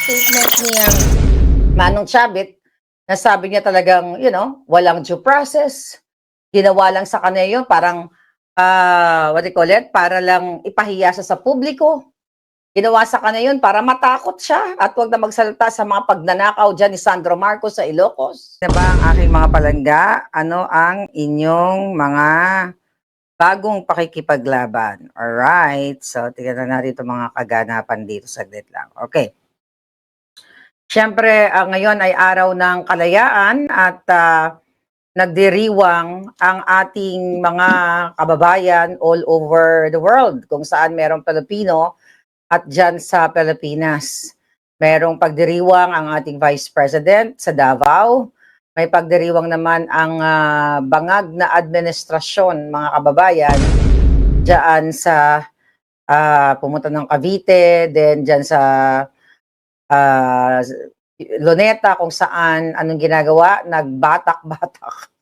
statement ni Manong Chavit, na sabi niya talagang, walang due process. Ginawa lang sa kanya yun, parang, what do you call it? Para lang ipahiya siya sa publiko. Ginawa sa kanya yun para matakot siya at huwag na magsalita sa mga pagnanakaw dyan ni Sandro Marcos sa Ilocos. Diba ang aking mga palangga? Ano ang inyong mga bagong pakikipaglaban? Alright, so tingnan na natin itong mga kaganapan dito, saglit lang. Okay. Siyempre, ngayon ay araw ng kalayaan at nagdiriwang ang ating mga kababayan all over the world kung saan merong Pilipino at dyan sa Pilipinas. Merong pagdiriwang ang ating Vice President sa Davao. May pagdiriwang naman ang bangag na administrasyon, mga kababayan, dyan sa pumunta ng Cavite, then dyan sa Luneta kung saan anong ginagawa, nagbatak-batak.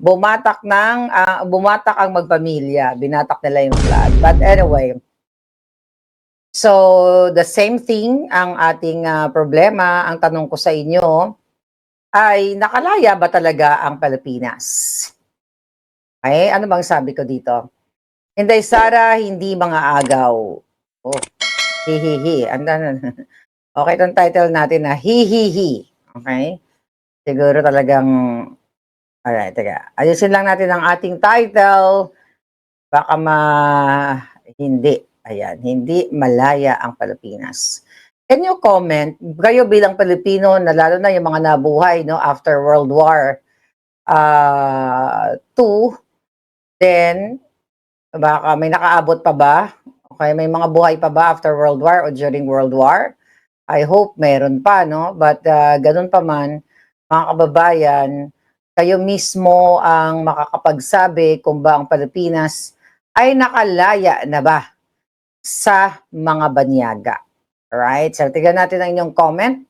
bumatak ang magpamilya, binatak nila yung flag. But anyway, so the same thing ang ating problema. Ang tanong ko sa inyo ay nakalaya ba talaga ang Pilipinas? Ay, ano bang sabi ko dito? Inday Sara, hindi mga agaw. Oh, hihihi. Okay, itong title natin na hihihi. Okay? Siguro talagang, alright, teka. Ayusin lang natin ang ating title. Baka hindi. Ayan, hindi malaya ang Pilipinas. Can you comment, kayo bilang Pilipino, na lalo na yung mga nabuhay after World War II, then, baka may nakaabot pa ba? Okay, may mga buhay pa ba after World War o during World War? I hope meron pa, no? But ganun pa man, mga kababayan, kayo mismo ang makakapagsabi kung ba ang Pilipinas ay nakalaya na ba sa mga banyaga. Alright? So, tignan natin ang inyong comment.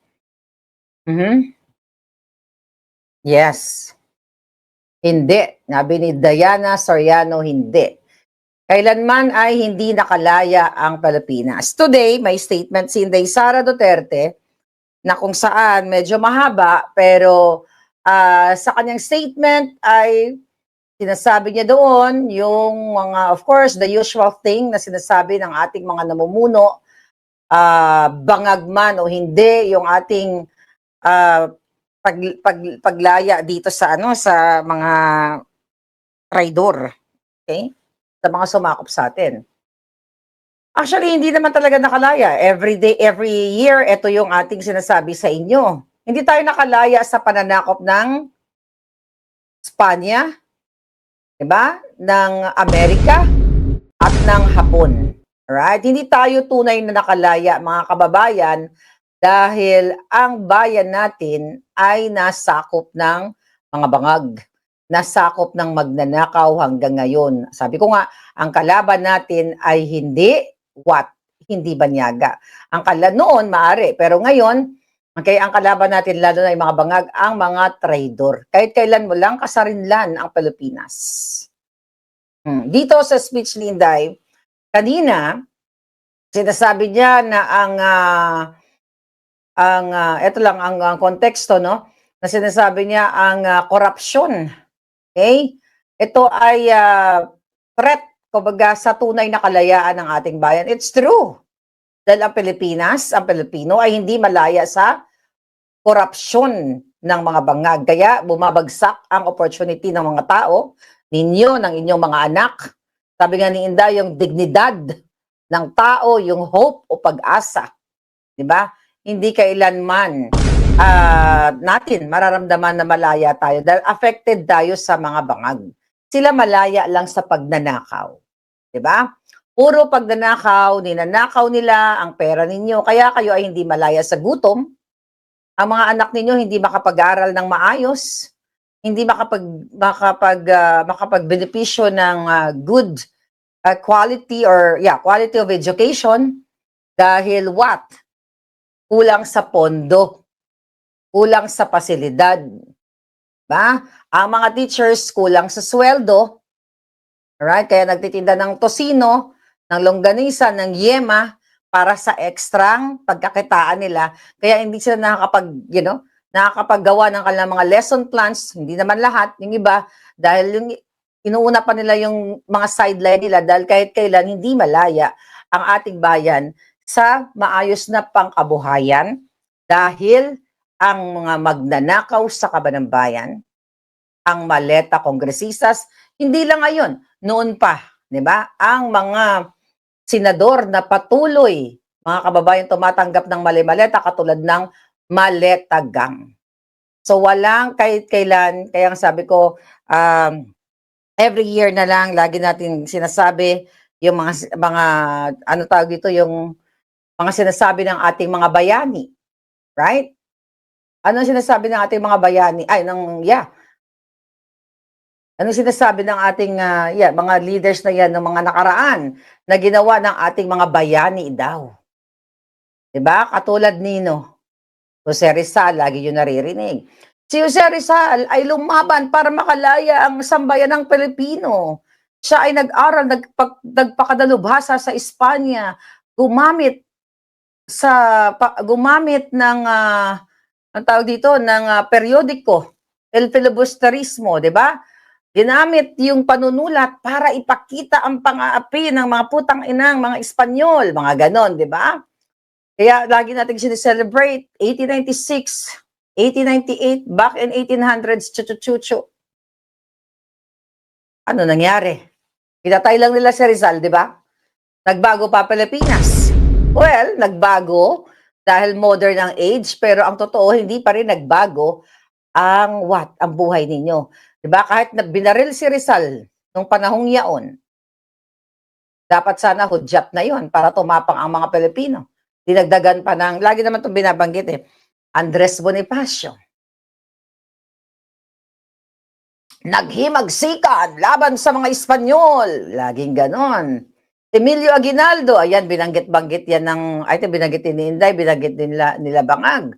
Yes. Hindi. Nabi ni Diana Soriano, hindi. Kailanman ay hindi nakalaya ang Pilipinas. Today, may statement si Inday Sara Duterte na kung saan medyo mahaba, pero sa kanyang statement ay sinasabi niya doon yung mga, of course, the usual thing na sinasabi ng ating mga namumuno, bangag man o hindi, yung ating paglaya dito sa sa mga traidor. Okay? Sa mga sumakop sa atin. Actually, hindi naman talaga nakalaya. Every day, every year, ito yung ating sinasabi sa inyo. Hindi tayo nakalaya sa pananakop ng Espanya, diba? Ng Amerika at ng Hapon. Alright? Hindi tayo tunay na nakalaya, mga kababayan, dahil ang bayan natin ay nasakop ng mga bangag, nasakop ng magnanakaw hanggang ngayon. Sabi ko nga, ang kalaban natin ay hindi hindi banyaga. Ang noon, maari, pero ngayon, okay, ang kalaban natin, lalo na yung mga bangag, ang mga traidor. Kahit kailan mo lang kasarinlan ang Pilipinas. Dito sa speech ni Inday, kanina, sinasabi niya na ito lang ang konteksto, no? Na sinasabi niya ang korupsyon. Okay? Ito ay threat, kumbaga, sa tunay na kalayaan ng ating bayan. It's true. Dahil ang Pilipinas, ang Pilipino ay hindi malaya sa korupsyon ng mga bangag. Kaya bumabagsak ang opportunity ng mga tao, ninyo, ng inyong mga anak. Sabi nga ni Inday, yung dignidad ng tao, yung hope o pag-asa. Diba? Hindi kailanman natin mararamdaman na malaya tayo dahil affected tayo sa mga bangag. Sila malaya lang sa pagnanakaw. Diba? Puro pagnanakaw, ninanakaw nila ang pera ninyo, kaya kayo ay hindi malaya sa gutom. Ang mga anak ninyo hindi makapag-aral ng maayos, hindi makapag-benepisyo ng good quality quality of education dahil what? Kulang sa pondo, kulang sa pasilidad. Ba? Ang mga teachers kulang sa sweldo. Alright? Kaya nagtitinda ng tosino, ng longganisa, ng yema, para sa ekstrang pagkakitaan nila. Kaya hindi sila nakakapaggawa ng kanilang mga lesson plans. Hindi naman lahat, yung iba, dahil yung inuuna pa nila yung mga sideline nila dahil kahit kailan hindi malaya ang ating bayan sa maayos na pangkabuhayan dahil ang mga magnanakaw sa kaban ng bayan, ang maleta kongresistas, hindi lang ngayon, noon pa, di ba? Ang mga senador na patuloy, mga kababayan, tumatanggap ng mali-maleta katulad ng maleta gang. So walang kahit kailan, kaya ang sabi ko, every year na lang, lagi natin sinasabi yung mga ano tawag dito, yung mga sinasabi ng ating mga bayani. Right? Ano sinasabi ng ating mga bayani? Ano sinasabi ng ating mga leaders na yan, ng mga nakaraan na ginawa ng ating mga bayani daw? 'Di ba? Katulad nino, Jose Rizal, lagi yun naririnig. Si Jose Rizal ay lumaban para makalaya ang sambayan ng Pilipino. Siya ay nag-aral, nagpakadalubhasa sa Espanya, gumamit ng ang tawag dito ng periodiko, El Filibusterismo, 'di ba? Ginamit yung panunulat para ipakita ang pang-aapi ng mga putang inang mga Espanyol, mga ganon, 'di ba? Kaya lagi natin sineselebrate 1896, 1898, back in 1800s, chuchu-chuchu. Ano nangyari? Pinatay lang nila si Rizal, di ba? Nagbago pa Pilipinas. Well, nagbago dahil modern ang age, pero ang totoo, hindi pa rin nagbago ang buhay ninyo. Di ba? Kahit na binaril si Rizal nung panahong yaon, dapat sana hudyat na yon para tumapang ang mga Pilipino. Dinagdagan pa ng, lagi naman itong binabanggit Andres Bonifacio. Naghimagsikan laban sa mga Espanyol. Laging ganon. Emilio Aguinaldo, ayan, binanggit-banggit yan binanggit ni Inday, binanggit nila Bangag.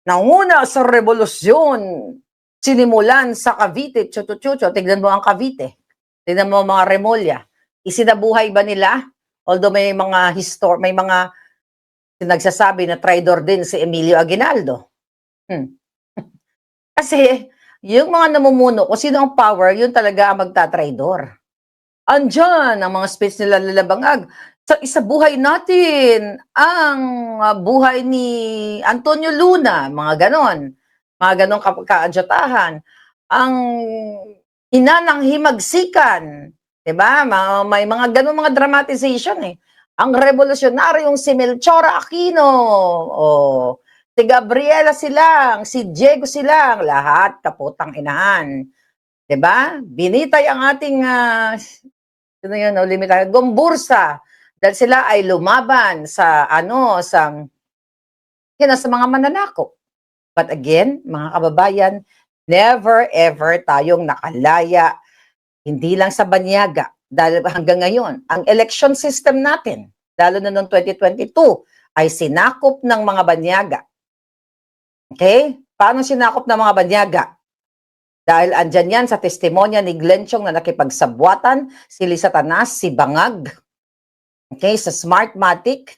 Nanguna sa revolusyon, sinimulan sa Cavite, chucho-chucho, tignan mo ang Cavite. Tignan mo mga Remulla. Isinabuhay ba nila? Although may mga nagsasabi na traidor din si Emilio Aguinaldo. Kasi, yung mga namumuno, kung sino ang power, yun talaga ang magtatraidor. Andyan, ang mga speech nila Bangag. So, isabuhay natin ang buhay ni Antonio Luna, mga ganon. Mga ganon kaadyatahan. Ang ina ng himagsikan, diba? May mga ganon mga dramatization Ang revolusyonaryong si Melchora Aquino, si Gabriela Silang, si Diego Silang, lahat kaputang inahan. Diba? Binitay ang ating Gombursa dahil sila ay lumaban sa mga mananakop. But again, mga kababayan, never ever tayong nakalaya, hindi lang sa banyaga, dahil hanggang ngayon, ang election system natin, lalo na noong 2022, ay sinakop ng mga banyaga. Okay? Paano sinakop ng mga banyaga? Dahil andyan yan sa testimonya ni Glenchong na nakipagsabwatan, si Lisa Tanas, si Bangag, okay, sa Smartmatic,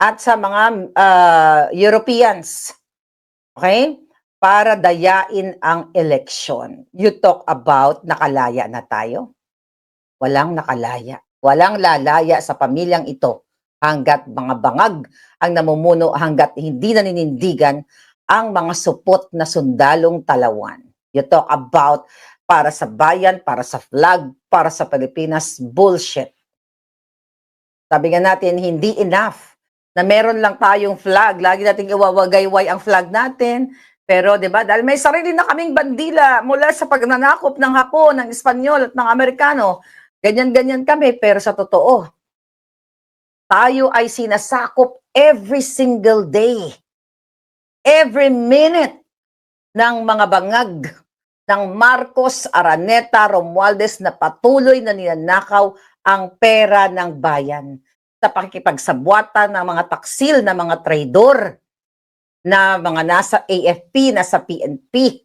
at sa mga Europeans, okay, para dayain ang eleksyon. You talk about nakalaya na tayo? Walang nakalaya. Walang lalaya sa pamilyang ito hanggat mga bangag ang namumuno, hanggat hindi naninindigan ang mga supot na sundalong talawan. You talk about para sa bayan, para sa flag, para sa Pilipinas, bullshit. Sabi nga natin, hindi enough na meron lang tayong flag. Lagi natin iwawagayway ang flag natin. Pero 'di ba, dahil may sarili na kaming bandila mula sa pagnanakop ng Hapon, ng Espanyol at ng Amerikano, ganyan-ganyan kami, pero sa totoo, tayo ay sinasakop every single day, every minute ng mga bangag ng Marcos, Araneta, Romualdez na patuloy na ninanakaw ang pera ng bayan sa pakikipagsabwatan ng mga taksil na mga traidor na mga nasa AFP, nasa PNP.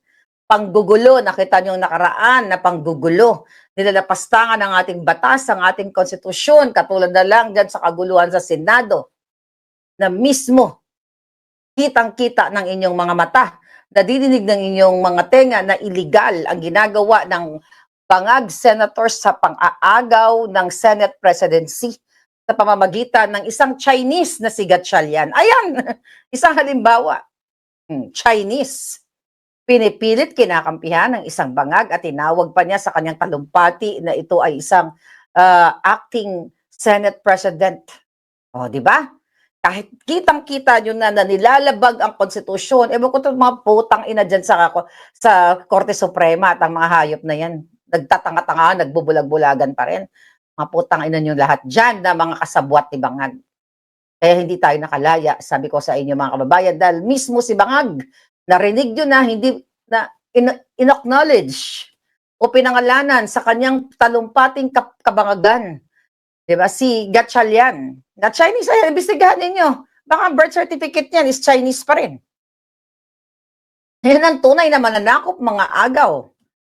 Panggugulo, nakita niyo yung nakaraan na panggugulo. Nilalapastangan ng ating batas, ang ating konstitusyon, katulad na lang dyan sa kaguluhan sa Senado. na mismo kitang-kita ng inyong mga mata, nadidinig ng inyong mga tenga na illegal ang ginagawa ng bangag senators sa pang-aagaw ng Senate presidency sa pamamagitan ng isang Chinese na si Gatchalian. Ayan, isang halimbawa. Chinese. Pinipilit kinakampihan ng isang bangag at tinawag pa niya sa kanyang talumpati na ito ay isang acting Senate President. O, di ba? Kahit kitang-kita nyo na nilalabag ang konstitusyon, ewan ko itong mga putang ina dyan sa Korte Suprema at ang mga hayop na yan. Nagtatanga-tanga, nagbubulag-bulagan pa rin. Mga putang ina nyo lahat dyan na mga kasabwat ni Bangag. Kaya hindi tayo nakalaya, sabi ko sa inyo mga kababayan, dahil mismo si Bangag, narinig nyo na hindi na in-acknowledge o pinangalanan sa kanyang talumpating kabangagan. Diba? Si Gatchalian. Na Chinese, ay, imbestigahan ninyo. Baka birth certificate niyan is Chinese pa rin. Yan ang tunay na mananakop mga agaw.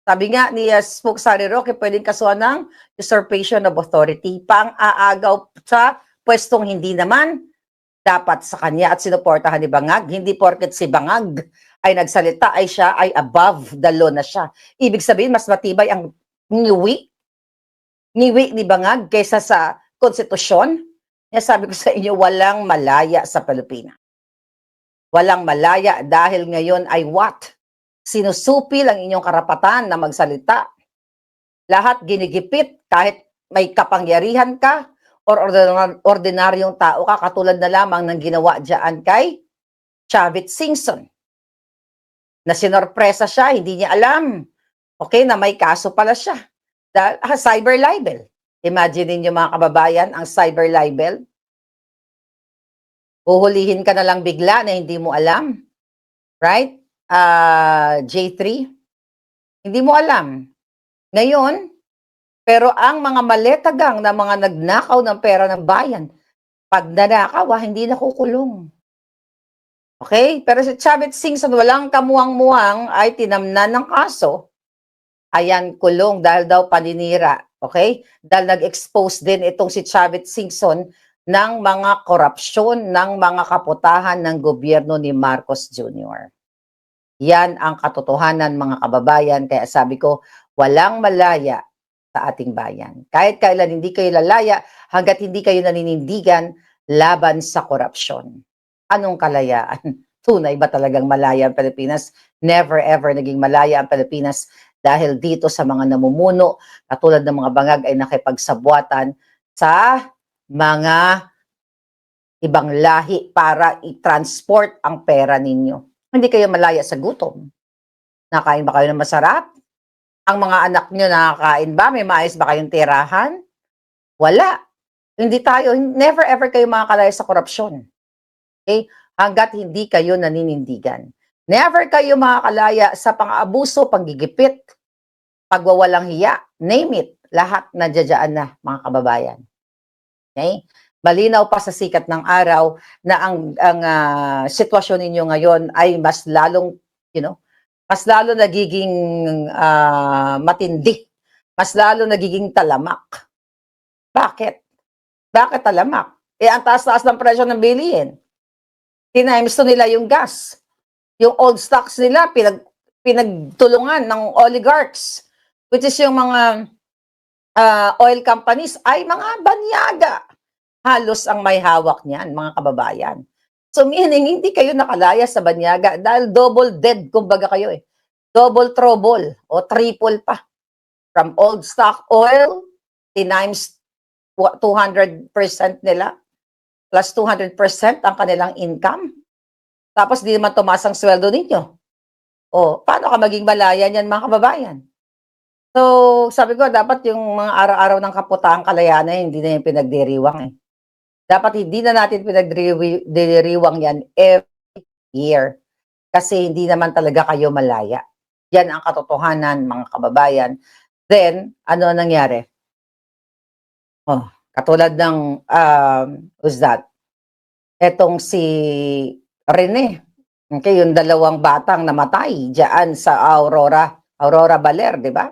Sabi nga ni Spook Sari Roque, pwedeng kasuhan ng usurpation of authority. Pang-aagaw sa pwestong hindi naman dapat sa kanya at sinuportahan ni Bangag. Hindi porket si Bangag ay nagsalita ay siya ay above the law na siya. Ibig sabihin, mas matibay ang niwi ni Bangag kaysa sa konstitusyon. Kaya sabi ko sa inyo, walang malaya sa Pilipinas. Walang malaya dahil ngayon ay what? Sinusupil ang inyong karapatan na magsalita. Lahat ginigipit kahit may kapangyarihan ka or ordinaryong tao ka, katulad na lamang ng ginawa dyan kay Chavit Singson. Na sinorpresa siya, hindi niya alam. Okay, na may kaso pala siya. Cyber libel. Imagine niyo mga kababayan, ang cyber libel. Uhulihin ka na lang bigla na hindi mo alam. Right? J3. Hindi mo alam. Ngayon, pero ang mga maletagang na mga nagnakaw ng pera ng bayan, pag nanakaw, hindi nakukulong. Okay? Pero si Chavit Singson, walang kamuwang-muwang ay tinamnan ng kaso. Ayan, kulong dahil daw paninira. Okay? Dahil nag-expose din itong si Chavit Singson ng mga korupsyon, ng mga kaputahan ng gobyerno ni Marcos Jr. Yan ang katotohanan mga kababayan. Kaya sabi ko, walang malaya sa ating bayan. Kahit kailan hindi kayo lalaya, hanggat hindi kayo naninindigan laban sa korupsyon. Anong kalayaan? Tunay ba talagang malaya ang Pilipinas? Never ever naging malaya ang Pilipinas dahil dito sa mga namumuno, katulad ng mga bangag ay nakipagsabwatan sa mga ibang lahi para i-transport ang pera ninyo. Hindi kayo malaya sa gutom. Nakain ba kayo ng masarap? Ang mga anak nyo nakakain ba? May maayos ba kayong tirahan? Wala. Hindi tayo, never ever kayo makakalaya sa korupsyon. Okay? Hanggat hindi kayo naninindigan. Never kayo makakalaya sa pang-abuso, panggigipit, pagwawalang hiya, name it, lahat nandiyan na mga kababayan. Okay? Malinaw pa sa sikat ng araw na ang sitwasyon ninyo ngayon ay mas lalong, mas lalo nagiging matindi, mas lalo nagiging talamak. Bakit? Bakit talamak? Ang taas-taas ng presyo ng bilihin. Tinimes to nila yung gas. Yung old stocks nila, pinagtulungan ng oligarchs, which is yung mga oil companies, ay mga banyaga. Halos ang may hawak niyan, mga kababayan. So meaning, hindi kayo nakalaya sa banyaga dahil double dead, kumbaga kayo eh. Double trouble o triple pa. From old stock oil, times 200% nila, plus 200% ang kanilang income. Tapos di naman tumaas ang sweldo ninyo. O, paano ka maging malaya niyan, mga kababayan? So, sabi ko, dapat yung mga araw-araw ng kaputahang kalayaan hindi na yung pinagdiriwang eh. Dapat hindi na natin pinagdiriwang yan every year. Kasi hindi naman talaga kayo malaya. Yan ang katotohanan, mga kababayan. Then, ano nangyari? Oh, katulad ng, who's that? Etong si Rene. Okay, yung dalawang batang namatay diyan sa Aurora Baler, di ba?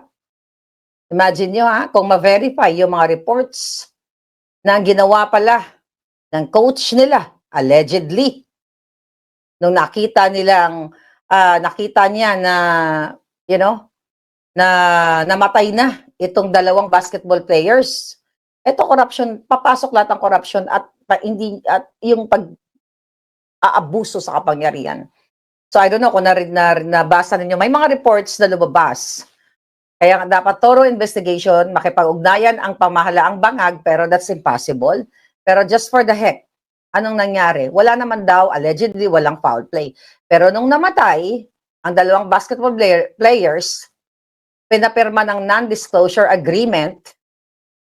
Imagine nyo kung ma-verify yung mga reports na ginawa pala ng coach nila allegedly, nung nakita niya na, you know, na namatay na itong dalawang basketball players. Ito corruption, papasok lahat ng corruption at yung pag-aabuso sa kapangyarihan. So I don't know kung nabasa ninyo, may mga reports na lumabas. Kaya dapat thorough investigation, makipag-ugnayan ang pamahalaang bangag, pero that's impossible. Pero just for the heck, anong nangyari? Wala naman daw, allegedly, walang foul play. Pero nung namatay, ang dalawang basketball players, pinapirma ng non-disclosure agreement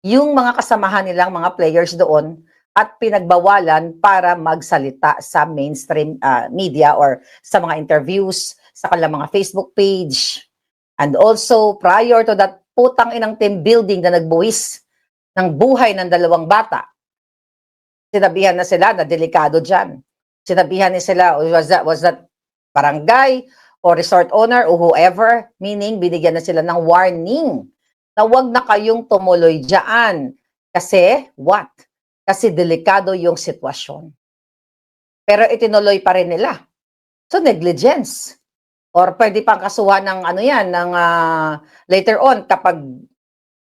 yung mga kasamahan nilang mga players doon at pinagbawalan para magsalita sa mainstream media or sa mga interviews, sa kanilang mga Facebook page. And also, prior to that putang inang team building na nagbuwis ng buhay ng dalawang bata, sinabihan na sila na delikado dyan. Sinabihan na sila, was that barangay o resort owner o whoever, meaning binigyan na sila ng warning na huwag na kayong tumuloy dyan. Kasi, what? Kasi delikado yung sitwasyon. Pero itinuloy pa rin nila. So, negligence. Or pwede pang kasuhan ng later on kapag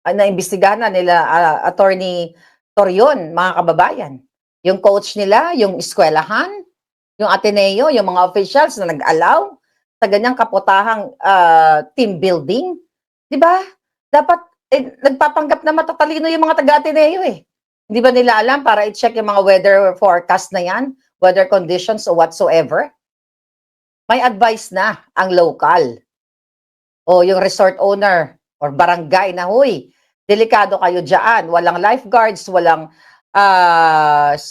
naimbestigahan na nila Attorney Torion, mga kababayan. Yung coach nila, yung eskwelahan, yung Ateneo, yung mga officials na nag-allow sa ganyang kaputahang team building. Di ba? Dapat nagpapanggap na matatalino yung mga taga-Ateneo eh. Hindi ba nila alam para i-check yung mga weather forecast na yan, weather conditions or whatsoever? May advice na ang local o yung resort owner or barangay na, huy, delikado kayo dyan, walang lifeguards, walang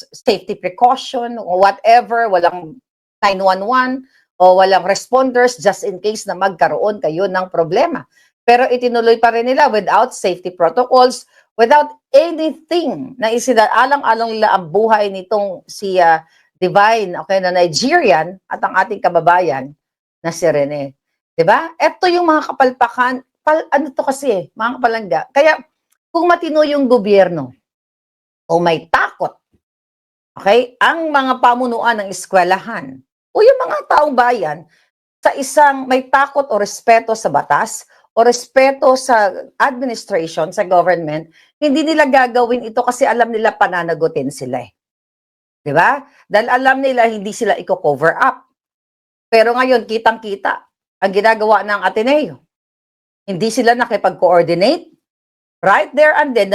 safety precaution o whatever, walang 911 o walang responders just in case na magkaroon kayo ng problema. Pero itinuloy pa rin nila without safety protocols, without anything na isinaalang-alang nila ang buhay nitong si Divine, okay, na Nigerian at ang ating kababayan na si Rene. 'Di ba? Ito yung mga kapalpakan, ano to kasi, mga kapalangga. Kaya kung matino yung gobyerno o may takot, okay, ang mga pamunuan ng eskwelahan o yung mga taong bayan sa isang may takot o respeto sa batas o respeto sa administration, sa government, hindi nila gagawin ito kasi alam nila pananagutin sila eh. Di ba? Dahil alam nila hindi sila i-cover up. Pero ngayon, kitang-kita ang ginagawa ng Ateneo. Hindi sila nakipag-coordinate right there and then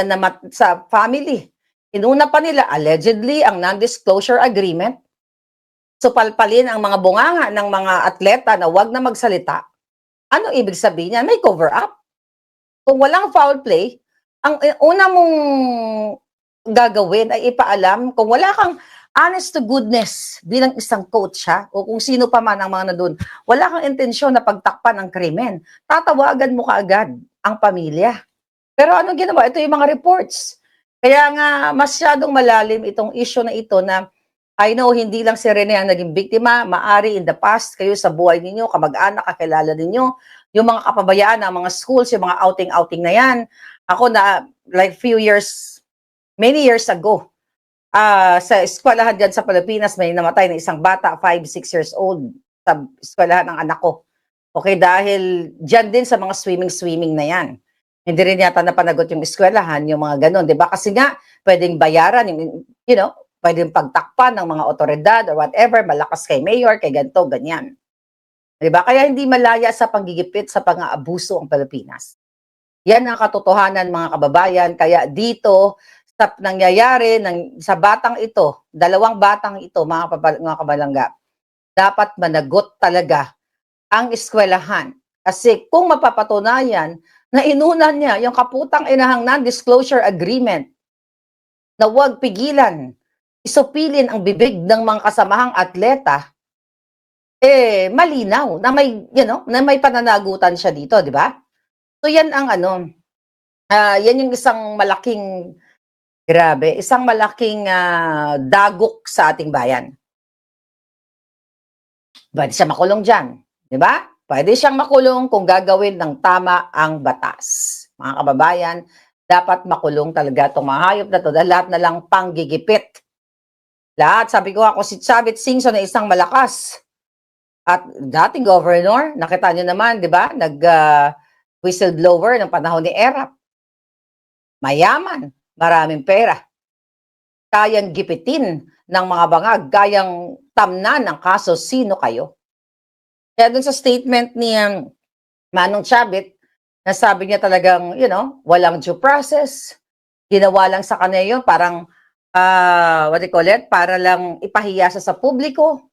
sa family. Inuna pa nila, allegedly, ang non-disclosure agreement. So, palpalin ang mga bunganga ng mga atleta na wag na magsalita. Ano ibig sabihin niya? May cover up. Kung walang foul play, ang una mong gagawin ay ipaalam kung wala kang honest to goodness bilang isang coach o kung sino pa man ang mga nandun, wala kang intensyon na pagtakpan ang krimen, tatawagan mo kaagad ang pamilya. Pero anong ginawa? Ito yung mga reports. Kaya nga masyadong malalim itong issue na ito na I know hindi lang si Rene ang naging biktima, maari in the past kayo sa buhay ninyo, kamag-anak, kakilala ninyo, yung mga kapabayaan ng mga schools, yung mga outing-outing na yan. Ako na like many years ago, sa eskwelahan dyan sa Pilipinas, may namatay na isang bata, 5-6 years old, sa eskwelahan ng anak ko. Okay, dahil dyan din sa mga swimming na yan. Hindi rin yata napanagot yung eskwelahan, yung mga ganun, di ba? Kasi nga, pwedeng bayaran, pwedeng pagtakpan ng mga otoridad or whatever, malakas kay mayor, kay ganito, ganyan. Di ba? Kaya hindi malaya sa panggigipit, sa pang-aabuso ang Pilipinas. Yan ang katotohanan, mga kababayan. Kaya dito, sa nangyayari sa batang ito, dalawang batang ito, mga kabalangga, dapat managot talaga ang eskwelahan. Kasi kung mapapatunayan na inunan niya yung kaputang inahang non-disclosure agreement na huwag pigilan, isupilin ang bibig ng mga kasamahang atleta, malinaw na may pananagutan siya dito, di ba? So yan ang yan yung isang malaking dagok sa ating bayan. Pwede siya makulong dyan. Di ba? Pwede siyang makulong kung gagawin ng tama ang batas. Mga kababayan, dapat makulong talaga itong mga hayop na ito dahil lahat na lang panggigipit Lahat, sabi ko ako si Chavit Singson ay isang malakas at dating governor, nakita niyo naman, 'di ba? Whistleblower ng panahon ni Erap. Mayaman, maraming pera. Kayang gipitin ng mga bangag, kayang tamnan ng kaso, sino kayo? Kaya dun sa statement ni Manong Chavit, nasabi niya talagang, walang due process. Ginawa lang sa kanya yun, parang, what do you call it? Para lang ipahiya siya sa publiko.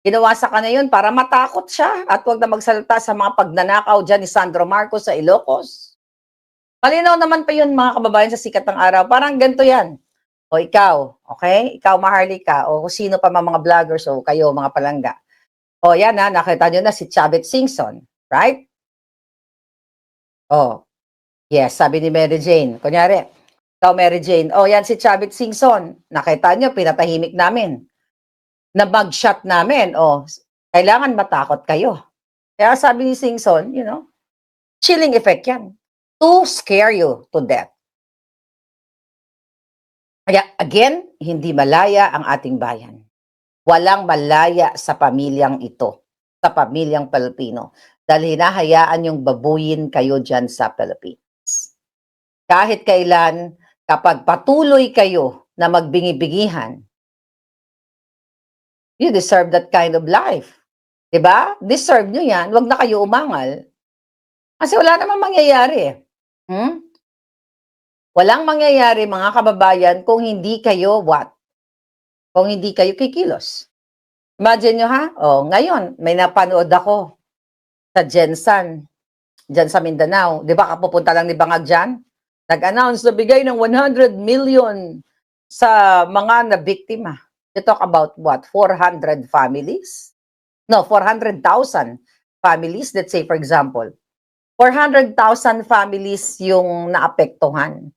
Ginawa sa kanya yun para matakot siya at huwag na magsalita sa mga pagnanakaw dyan ni Sandro Marcos sa Ilocos. Malinaw naman pa yun, mga kababayan, sa sikat ng araw. Parang ganito yan. O ikaw, okay? Ikaw, Maharlika, o sino pa mga vloggers, o kayo, mga palangga. O yan ha, nakita nyo na si Chavit Singson, right? Oh, yes, sabi ni Mary Jane. Kunyari, ikaw, Mary Jane, yan si Chavit Singson. Nakita nyo, pinatahimik namin. Na mug-shot namin, kailangan matakot kayo. Kaya sabi ni Singson, chilling effect yan. To scare you to death. Kaya again, hindi malaya ang ating bayan. Walang malaya sa pamilyang ito, sa pamilyang Pilipino. Dahil hinahayaan yung babuyin kayo dyan sa Philippines. Kahit kailan, kapag patuloy kayo na magbingi-bingihan, you deserve that kind of life. Diba? Deserve nyo yan. Huwag na kayo umangal. Kasi wala namang mangyayari. Walang mangyayari, mga kababayan, kung hindi kayo what? Kung hindi kayo kikilos. Imagine nyo ha? Ngayon, may napanood ako sa Jensan, dyan sa Mindanao. Di ba kapupunta lang ni Bangag dyan? Nag-announce na bigay ng 100 million sa mga nabiktima. You talk about what? 400 families? No, 400,000 families. Let's say, for example, 400,000 families yung naapektuhan.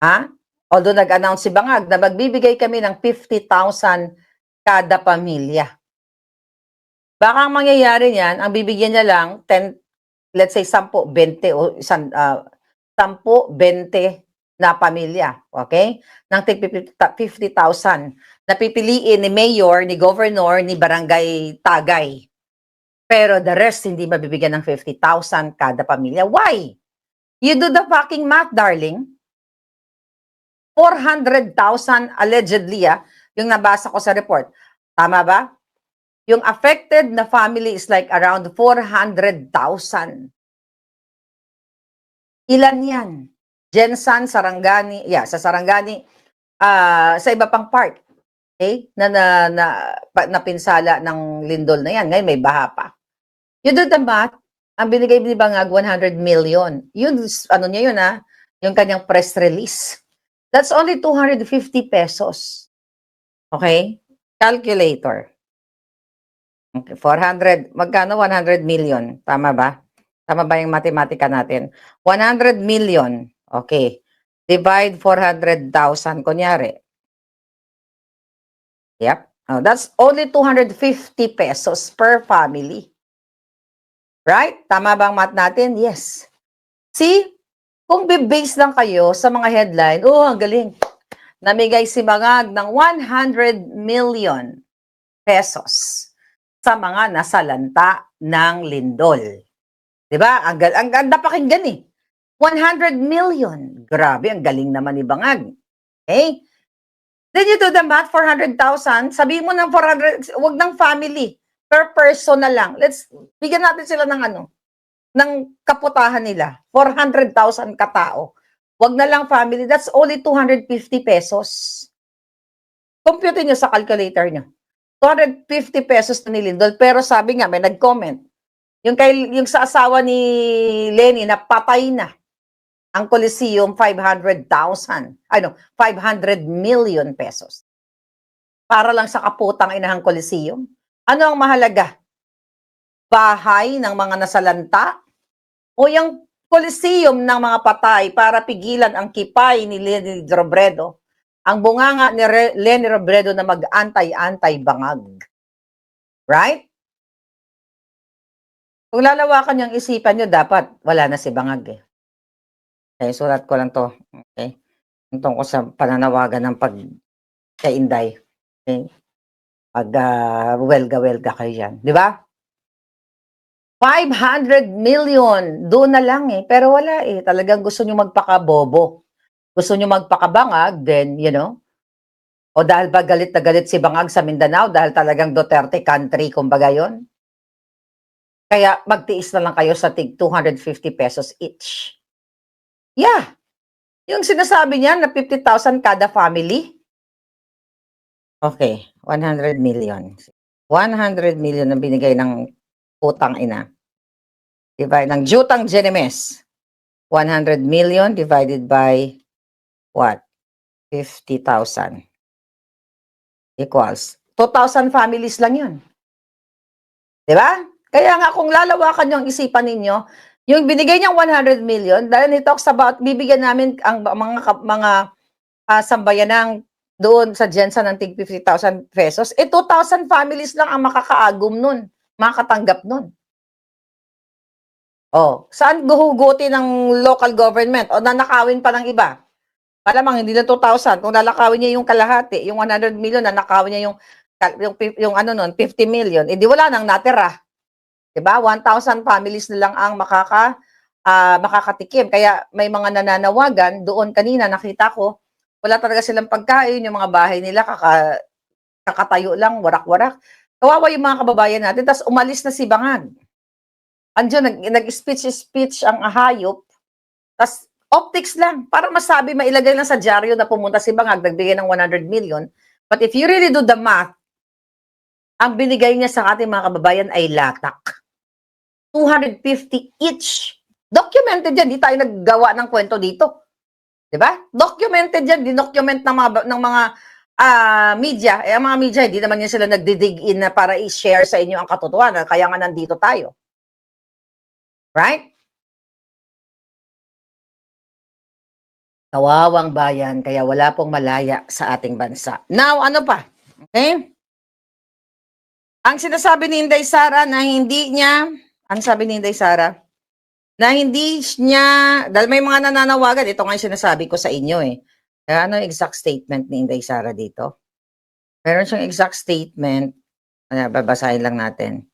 Ha? Although nag-announce si Bangag na magbibigay kami ng 50,000 kada pamilya. Baka ang mangyayari niyan, ang bibigyan niya lang 10, let's say 10, 20 o 10, 20 na pamilya, okay? Ng 50,000. Napipiliin ni mayor, ni governor, ni barangay Tagay. Pero the rest hindi mabibigyan ng 50,000 kada pamilya. Why? You do the fucking math, darling. 400,000 allegedly, yung nabasa ko sa report. Tama ba? Yung affected na family is like around 400,000. Ilan yan? Jensan, Sarangani, sa Sarangani, sa iba pang part, okay? Napinsala ng lindol na yan. Ngayon may baha pa. You do the math, ang binigay ni Bangag 100 million. Yun, niya yun yung kanyang press release. That's only 250 pesos. Okay? Calculator. Okay, 400, magkano 100 million? Tama ba? Tama ba yung matematika natin? 100 million. Okay. Divide 400,000, kunyari. Yep. That's only 250 pesos per family. Right? Tama ba ang math natin? Yes. See? Kung bibase lang kayo sa mga headline, ang galing. Namigay si Bangag ng 100 million pesos sa mga nasalanta ng lindol. Diba? Ang ganda pakinggan eh. 100 million. Grabe, ang galing naman ni Bangag. Okay? Then you do the math, 400,000. Sabihin mo ng 400, wag ng family. Per person na lang. Bigyan natin sila ng ng kaputahan nila. 400,000 katao. Wag na lang family. That's only 250 pesos. Compute nyo sa calculator nyo. 250 pesos na nilindol. Pero sabi nga, may nag-comment. Yung sa asawa ni Lenny na patay na. Ang Coliseum, 500 million pesos. Para lang sa kaputang inahang Coliseum. Ano ang mahalaga? Bahay ng mga nasalanta? O yung Coliseum ng mga patay para pigilan ang kipay ni Leni Robredo, ang bunganga ni Leni Robredo na mag-antay-antay Bangag. Right? Kung lalawakan yung isipan nyo, dapat wala na si Bangag eh. Okay, sulat ko lang to. Okay? Tungkol sa pananawagan ng pagkainday. Okay? Pag welga-welga kayo dyan. Di ba? 500 million, doon na lang eh. Pero wala eh. Talagang gusto nyo magpakabobo. Gusto nyo magpakabangag, then, o dahil ba galit na galit si Bangag sa Mindanao dahil talagang Duterte country, kumbaga yon. Kaya magtiis na lang kayo sa tig 250 pesos each. Yeah. Yung sinasabi niya na 50,000 kada family. Okay, 100 million. 100 million ang binigay ng putang ina. Divide ng Jutang Genemes. 100 million divided by what? 50,000 equals 2,000 families lang yun. Diba? Kaya nga kung lalawakan yung isipan ninyo, yung binigay niyang 100 million, dahil he talks about, bibigyan namin ang mga sambayanang doon sa Jensen ng tig 50,000 pesos, 2,000 families lang ang makakaagom nun, makakatanggap nun. Saan guhuguti ng local government? O nanakawin pa ng iba? Malamang hindi na 2,000. Kung lalakawin niya yung kalahati, yung 100 million, nanakawin niya yung 50 million, di wala nang natira. Diba? 1,000 families na lang ang makakatikim. Kaya may mga nananawagan, doon kanina nakita ko, wala talaga silang pagkain, yung mga bahay nila kakatayo lang, warak-warak. Kawawa yung mga kababayan natin, tapos umalis na si Bangag. Andiyan, nag-speech ang hayop, tapos optics lang, para masabi, mailagay lang sa dyaryo na pumunta si Bangag, nagbigay ng 100 million. But if you really do the math, ang binigay niya sa ating mga kababayan ay latak. 250 each. Documented yan, di tayo naggawa ng kwento dito. Diba? Documented yan, dinocument ng mga media. Ang mga media, hindi naman yan sila nagdidig in na para i-share sa inyo ang katotohanan. Kaya nga nandito tayo. Right? Kawawang bayan, kaya wala pong malaya sa ating bansa. Now, ano pa? Okay? Ang sinasabi ni Inday Sara na hindi niya, ang sabi ni Inday Sara, na hindi niya, dahil may mga nananawagan, ito nga yung sinasabi ko sa inyo eh. Kaya ano yung exact statement ni Inday Sara dito? Meron siyang exact statement, babasahin lang natin.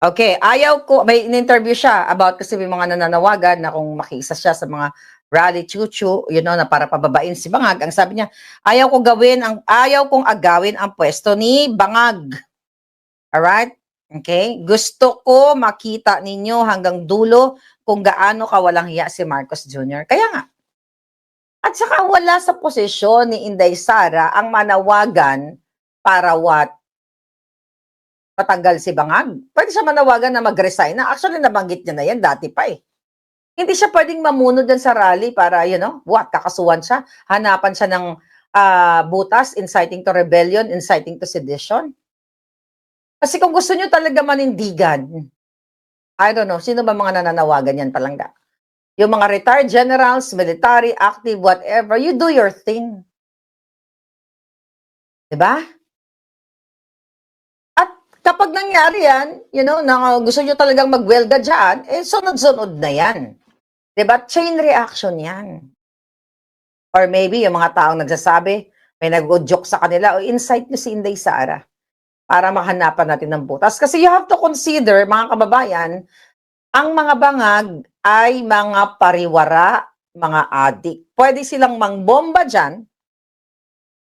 Okay, ayaw ko, may in-interview siya about kasi may mga nananawagan na kung makiisa siya sa mga rally chuchu, na para pababain si Bangag. Ang sabi niya, ayaw kong agawin ang pwesto ni Bangag. Alright? Okay? Gusto ko makita ninyo hanggang dulo kung gaano kawalang hiya si Marcos Jr. Kaya nga. At saka wala sa posisyon ni Inday Sara ang manawagan para what? Patanggal si Bangag. Pwede siya manawagan na mag-resign na. Actually, nabanggit niya na yan dati pa eh. Hindi siya pwedeng mamunod dyan sa rally para, kakasuhan siya. Hanapan siya ng butas, inciting to rebellion, inciting to sedition. Kasi kung gusto nyo talaga manindigan, I don't know, sino ba mga nananawagan yan palangga? Yung mga retired generals, military, active, whatever, you do your thing. Diba? At kapag nangyari yan, na gusto nyo talagang magwelga dyan, sunod-sunod na yan. Diba? Chain reaction yan. Or maybe yung mga taong nagsasabi, may nag-joke sa kanila, o insight nyo si Inday Sara para mahanapan natin ng butas. Kasi you have to consider, mga kababayan, ang mga bangag ay mga pariwara, mga adik. Pwede silang mangbomba dyan,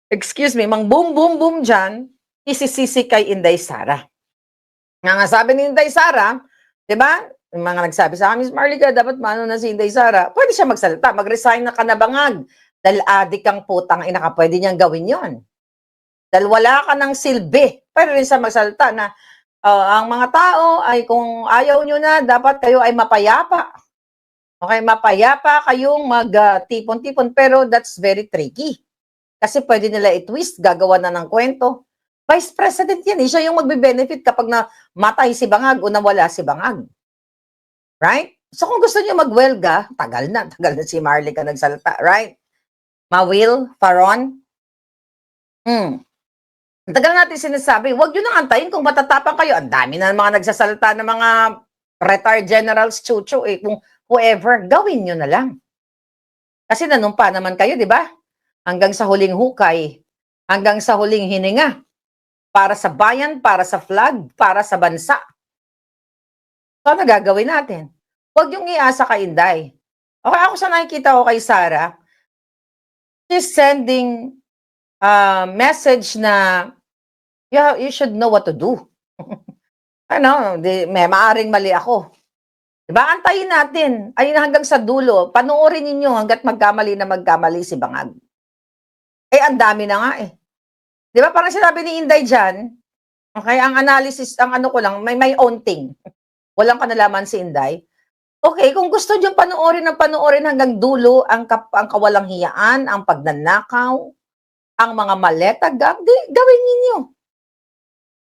mang-boom-boom-boom dyan, isisisi kay Inday Sara. Nga sabi ni Inday Sara, di ba? Yung mga nagsabi sa akin, Miss Marlica, dapat maano na si Inday Sara. Pwede siya magsalita, mag-resign na ka na Bangag. Dahil adik ang putang ina ka, pwede niyang gawin yon. Dahil wala ka ng silbi. Pwede rin siya magsalita na ang mga tao ay kung ayaw nyo na, dapat kayo ay mapayapa. Okay, mapayapa kayong mag-tipon-tipon, pero that's very tricky. Kasi pwede nila i-twist, gagawa na ng kwento. Vice President yan, siya yung magbe-benefit kapag namatay si Bangag o nawala si Bangag. Right? So kung gusto niyo magwelga, tagal na si Marlica nagsalita, right? Mawil, Faron. Tagal natin sinasabi, huwag nyo nang antayin kung matatapang kayo. Ang dami na mga nagsasalita ng mga retired generals, chuchu, kung whoever, gawin nyo na lang. Kasi nanumpa naman kayo, di ba? Hanggang sa huling hukay, hanggang sa huling hininga para sa bayan, para sa flag, para sa bansa. So, ano gagawin natin? Huwag yung iasa kay Inday. Okay, ako sa nakikita ko kay Sarah, she's sending message na you should know what to do. Ano, may maaring mali ako. Diba? Antayin natin. Ayun hanggang sa dulo. Panoorin ninyo hanggat magkamali na magkamali si Bangag. Ang dami na nga eh. Diba? Parang sinabi ni Inday dyan, okay, ang analysis, ang ano ko lang, may own thing. Walang kanalaman si Inday. Okay, kung gusto nyo panoorin hanggang dulo, ang kawalang hiyaan, ang pagnanakaw, ang mga maletagag, gawin ninyo.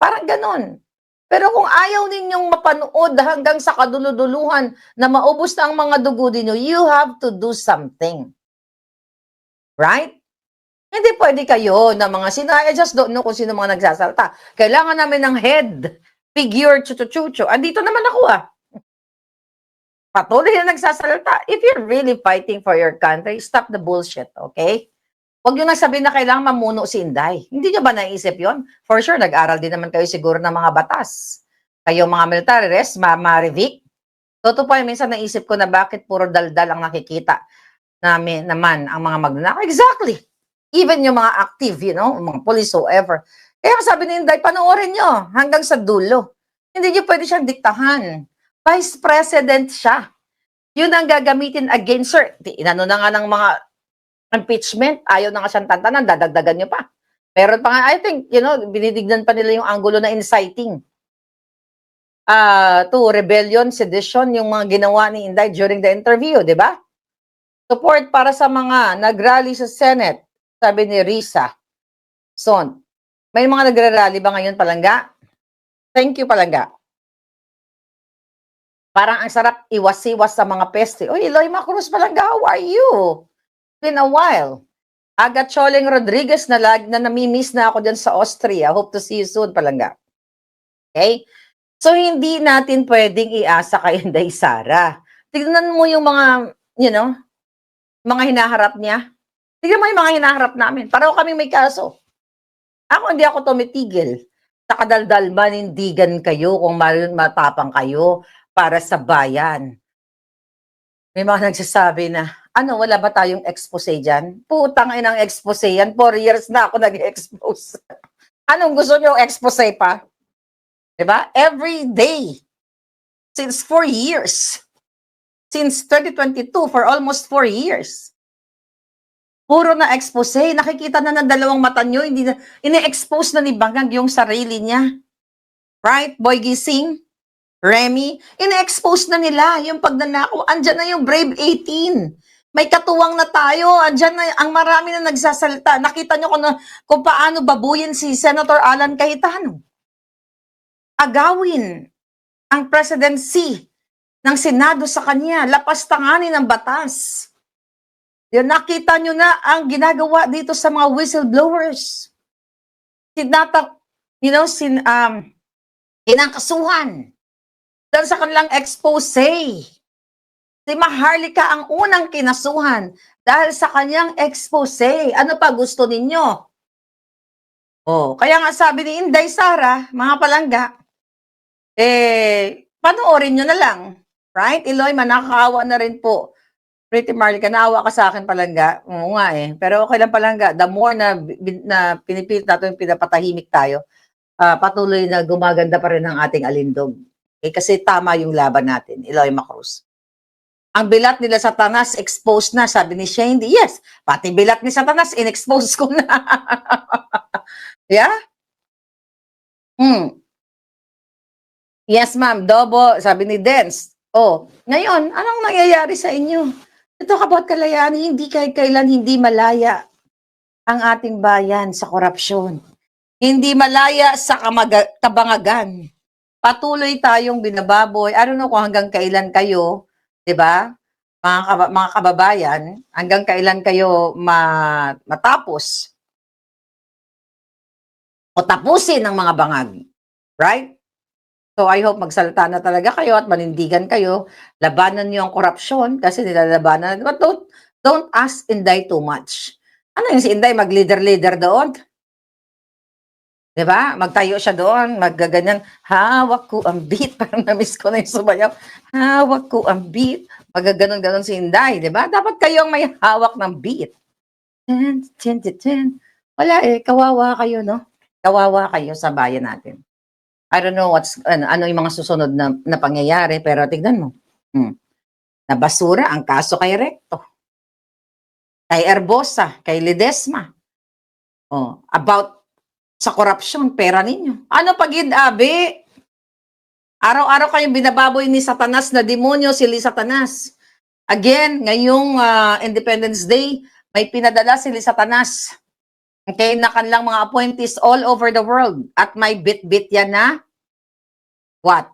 Parang ganon. Pero kung ayaw ninyong mapanood hanggang sa kaduluduluhan na maubos na ang mga dugo ninyo, you have to do something. Right? Hindi pwede kayo na mga I just don't know kung sino mga nagsasalta. Kailangan namin ng head, figure, chuchu-chuchu. Andito naman ako Patuloy na nagsasalta. If you're really fighting for your country, stop the bullshit, okay? Huwag nyo na sabihin na kailangan mamuno si Inday. Hindi nyo ba naisip yon? For sure, nag-aral din naman kayo siguro ng mga batas. Kayo mga militarist, Marivic. Totoo po, minsan naisip ko na bakit puro daldal ang nakikita naman ang mga magnanakaw. Exactly. Even yung mga active, mga police, whoever. Kaya sabi ni Inday, panoorin nyo hanggang sa dulo. Hindi nyo pwede siyang diktahan. Vice President siya. Yun ang gagamitin against her. Inano na nga ng mga impeachment, ayaw na nga siyang tantanan, dadagdagan nyo pa. Meron pa nga, I think, binidignan pa nila yung angulo na inciting to rebellion, sedition, yung mga ginawa ni Inday during the interview, di ba? Support para sa mga nagrally sa Senate, sabi ni Risa Son. May mga nagre-rally ba ngayon, Palangga? Thank you, Palangga. Parang ang sarap iwas-iwas sa mga peste. Uy, Eloy Macruz, Palangga, how are you? Been a while. Aga Choleng Rodriguez na namimiss na ako dyan sa Austria. Hope to see you soon, Palangga. Okay? So, hindi natin pwedeng iasa kay Inday Sara. Tignan mo yung mga, mga hinaharap niya. Tignan mo yung mga hinaharap namin. Pareho kami may kaso. Ako, hindi ako tumitigil. Sa kadaldal, manindigan kayo kung matapang kayo para sa bayan. May mga nagsasabi na, wala ba tayong expose dyan? Putang inang expose yan. 4 years na ako nag-expose. Anong gusto nyo expose pa? Diba? Every day. Since 4 years. Since 2022, for almost 4 years. Puro na expose. Nakikita na ng dalawang mata nyo. Ine-expose na ni Bangag yung sarili niya. Right? Boy Gising? Remy? Ine-expose na nila yung pagnanakaw. Andyan na yung Brave 18. May katuwang na tayo. Andyan na, ang marami na nagsasalita. Nakita nyo kung paano babuyin si Senator Alan Cayetano. Agawin ang presidency ng Senado sa kanya. Lapastanganin ang batas. Yun, nakita nyo na ang ginagawa dito sa mga whistleblowers. Kinakasuhan. Dahil sa kanilang expose. Si Maharlika ang unang kinasuhan dahil sa kanyang expose. Ano pa gusto ninyo? Kaya nga sabi ni Inday Sara, mga Palangga, panoorin nyo na lang. Right? Eloy, manakakawa na rin po. Pretty Maharlika, naawa ka sa akin, Palangga. Oo nga Pero okay lang, Palangga. The more na pinipilit natin, pinapatahimik tayo, patuloy na gumaganda pa rin ang ating alindog. Kasi tama yung laban natin, Eloy Macruz. Ang bilat nila Satanas, exposed na, sabi ni Shane. Yes, pati bilat ni Satanas, in-expose ko na. Yeah? Yes, ma'am, Dobo, sabi ni Dens. Ngayon, anong nangyayari sa inyo? Ito about kalayaan, hindi kailan hindi malaya ang ating bayan sa korupsyon. Hindi malaya sa kabangagan. Patuloy tayong binababoy. I don't know kung hanggang kailan kayo, diba? Mga kababayan, hanggang kailan kayo matapos o tapusin ng mga bangag. Right? So I hope magsalita na talaga kayo at manindigan kayo. Labanan niyo ang korupsyon kasi nilalabanan. But don't ask Inday too much. Ano yung si Inday mag-leader-leader doon? 'Di ba? Magtayo siya doon, maggaganyan, hawak ko ang beat, parang na-miss ko na yung sumayaw. Hawak ko ang beat, magaganon-ganon si Inday, 'di ba? Dapat kayo ang may hawak ng beat. Ten, ten, ten, ten. Wala eh, kawawa kayo, no? Kawawa kayo sa bayan natin. I don't know ano yung mga susunod na pangyayari, pero tignan mo. Nabasura ang kaso kay Recto, kay Erbosa, kay Ledesma. About sa korupsyon, pera ninyo. Ano pagid-abi? Araw-araw kayong binababoy ni Satanas na demonyo, si Satanas. Again, ngayong Independence Day, may pinadala si Satanas. Okay, na kanilang mga appointees all over the world. At may bit-bit yan na what?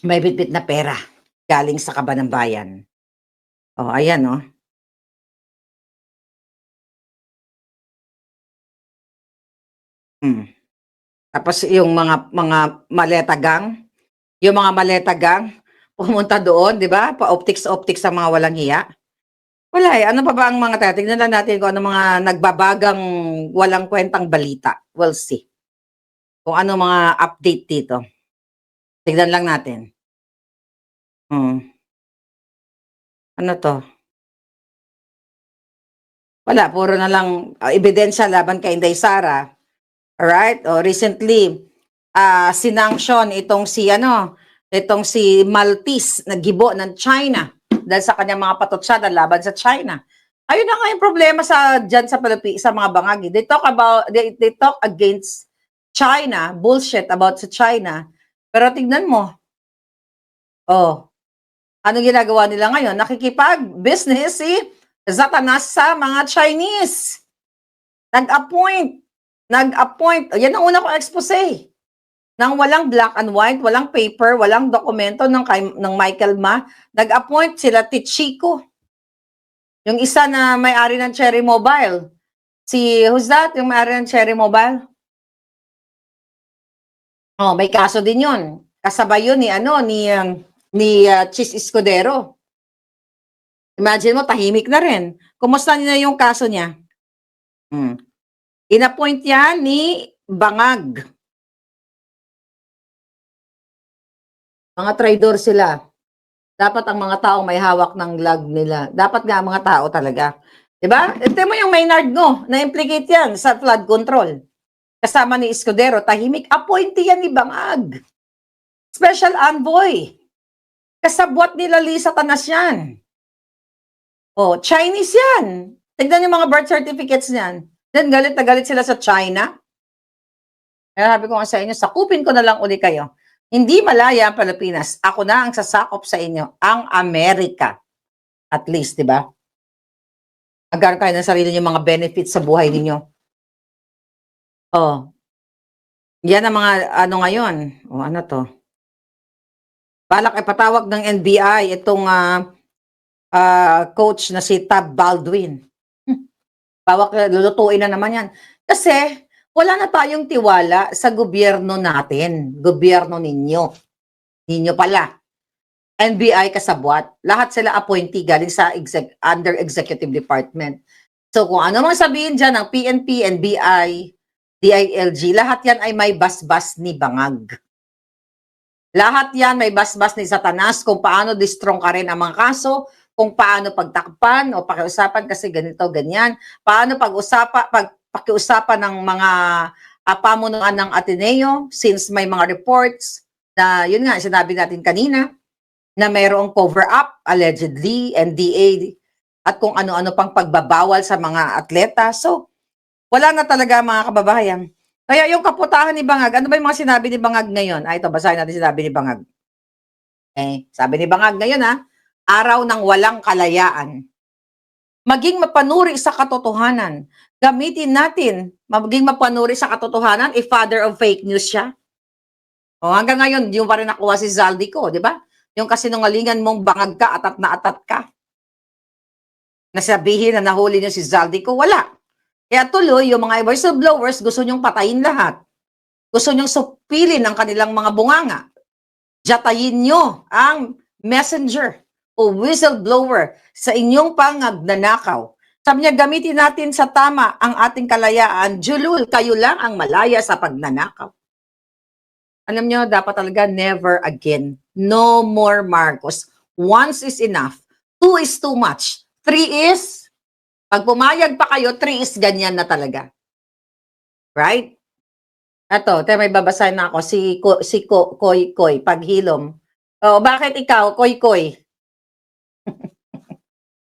May bit-bit na pera galing sa kaba ng bayan. Ayan, no? Tapos yung mga maleta gang, pumunta doon, 'di ba? Pa-optics sa mga walang hiya. Wala eh. Ano pa ba ang mga tignan lang natin kung ano mga nagbabagang walang kwentang balita. We'll see. Kung ano mga update dito. Tignan lang natin. Ano to? Wala, puro na lang ebidensya laban kay Inday Sara. Alright? Recently, sinanction itong si Maltese na gibo ng China dahil sa kanyang mga patutsada laban sa China. Ayun na nga yung problema dyan sa mga bangagi. They talk against China, bullshit about sa China. Pero tignan mo, ano ginagawa nila ngayon? Nakikipag-business si Satanas sa mga Chinese. Nag-appoint. Yan ang una kong expose. Nang walang black and white, walang paper, walang dokumento ng Michael Ma, nag-appoint sila Tichico. Yung isa na may-ari ng Cherry Mobile. Who's that? Yung may-ari ng Cherry Mobile? May kaso din yun. Kasabay yun ni Chis Escudero. Imagine mo, tahimik na rin. Kumusta niya yung kaso niya? Inappoint yan ni Bangag. Mga traidor sila. Dapat ang mga taong may hawak ng lag nila. Dapat nga mga tao talaga. Diba? Ito mo yung Maynard Ngo, na-implicate yan sa flood control. Kasama ni Escudero, tahimik. Appointee yan ni Bangag. Special envoy. Kasabwat nila Satanas yan. Chinese yan. Tignan yung mga birth certificates niyan. Then galit na galit sila sa China. Kaya sabi ko nga sa inyo, sakupin ko na lang uli kayo. Hindi malaya ang Pilipinas. Ako na ang sasakop sa inyo, ang Amerika. At least, di ba? Magkaroon kayo ng sarili niyo mga benefits sa buhay ninyo. Yan ang mga ngayon. Ano to? Balak ay patawag ng NBI itong coach na si Tab Baldwin. Lulutuin na naman yan. Kasi wala na tayong tiwala sa gobyerno natin. Gobyerno ninyo. Ninyo pala. NBI kasabwat. Lahat sila appointee galing sa under executive department. So kung ano mang sabihin dyan ng PNP, NBI, DILG, lahat yan ay may basbas ni Bangag. Lahat yan may basbas ni Satanas kung paano distrong ka rin ang mga kaso, kung paano pagtakpan o pakiusapan kasi ganito, ganyan. Paano pakiusapan ng mga pamunuan ng Ateneo since may mga reports na yun nga, sinabi natin kanina, na mayroong cover-up, allegedly, NDA, at kung ano-ano pang pagbabawal sa mga atleta. So, wala na talaga mga kababayan. Kaya yung kaputahan ni Bangag, ano ba yung mga sinabi ni Bangag ngayon? Ito, basahin natin sinabi ni Bangag. Sabi ni Bangag ngayon araw ng walang kalayaan. Maging mapanuri sa katotohanan. Gamitin natin, maging mapanuri sa katotohanan, father of fake news siya. Hanggang ngayon, yung pa rin nakuha si Zaldico, di ba? Yung kasinungalingan mong bangag ka, atat ka. Nasabihin na nahuli niyo si Zaldico, wala. Kaya tuloy, yung mga whistleblowers, gusto nyong patayin lahat. Gusto nyong supilin ang kanilang mga bunganga. Jatayin nyo ang messenger o whistleblower sa inyong pangagnanakaw Sabi niya, gamitin natin sa tama ang ating kalayaan. Julul, kayo lang ang malaya sa pagnanakaw. Alam niyo, dapat talaga never again. No more Marcos. Once is enough. 2 is too much. 3 is, pag pumayag pa kayo, 3 is ganyan na talaga. Right? Eto, may babasahin na ako. Si Koy Koy, paghilom. Oh, bakit ikaw, Koy Koy?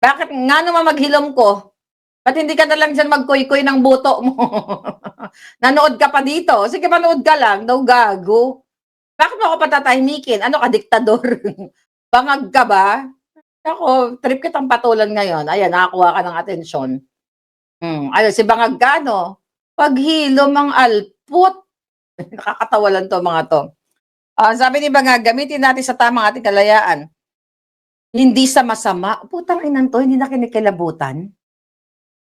Bakit nga naman maghilom ko? Ba't hindi ka na lang dyan magkoy-koy ng buto mo? Nanood ka pa dito. Sige, manood ka lang. No, gago. Bakit mo ako patatahimikin? Ano ka, diktador? Bangag ka ba? Ako, trip kitang patulan ngayon. Ayan, nakakuha ka ng atensyon. Ayun, si Bangag ka, no? Paghilom ang alput. Nakakatawa lang to, mga to. Sabi ni Bangag, gamitin natin sa tamang ating kalayaan. Hindi sa masama. Putang inan to, hindi na kinikilabutan.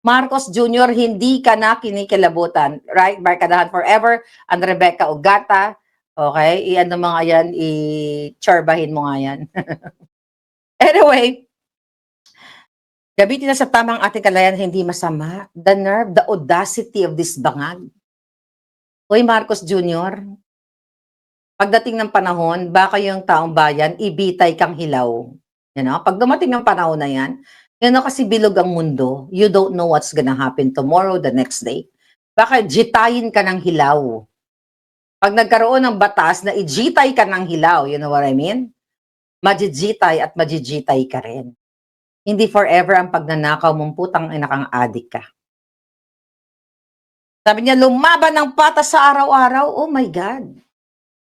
Marcos Jr., hindi ka na kinikilabutan. Right? Barkadahan Forever, and Rebecca Ugata. Okay? Iyan mga yan, i-charbahin mo nga yan. Anyway, gamitin na sa tamang ating kalayaan, hindi masama. The nerve, the audacity of this Bangag. Hoy, Marcos Jr., pagdating ng panahon, baka yung taong bayan, ibitay kang hilaw. You know? Pag dumating ang panahon na yan, kasi bilog ang mundo. You don't know what's gonna happen tomorrow, the next day. Baka jitayin ka ng hilaw. Pag nagkaroon ng batas na ijitay ka ng hilaw, you know what I mean? Majijitay at majijitay ka rin. Hindi forever ang pagnanakaw mong putang inakang adik ka. Sabi niya, lumaban ng patas sa araw-araw. Oh my God.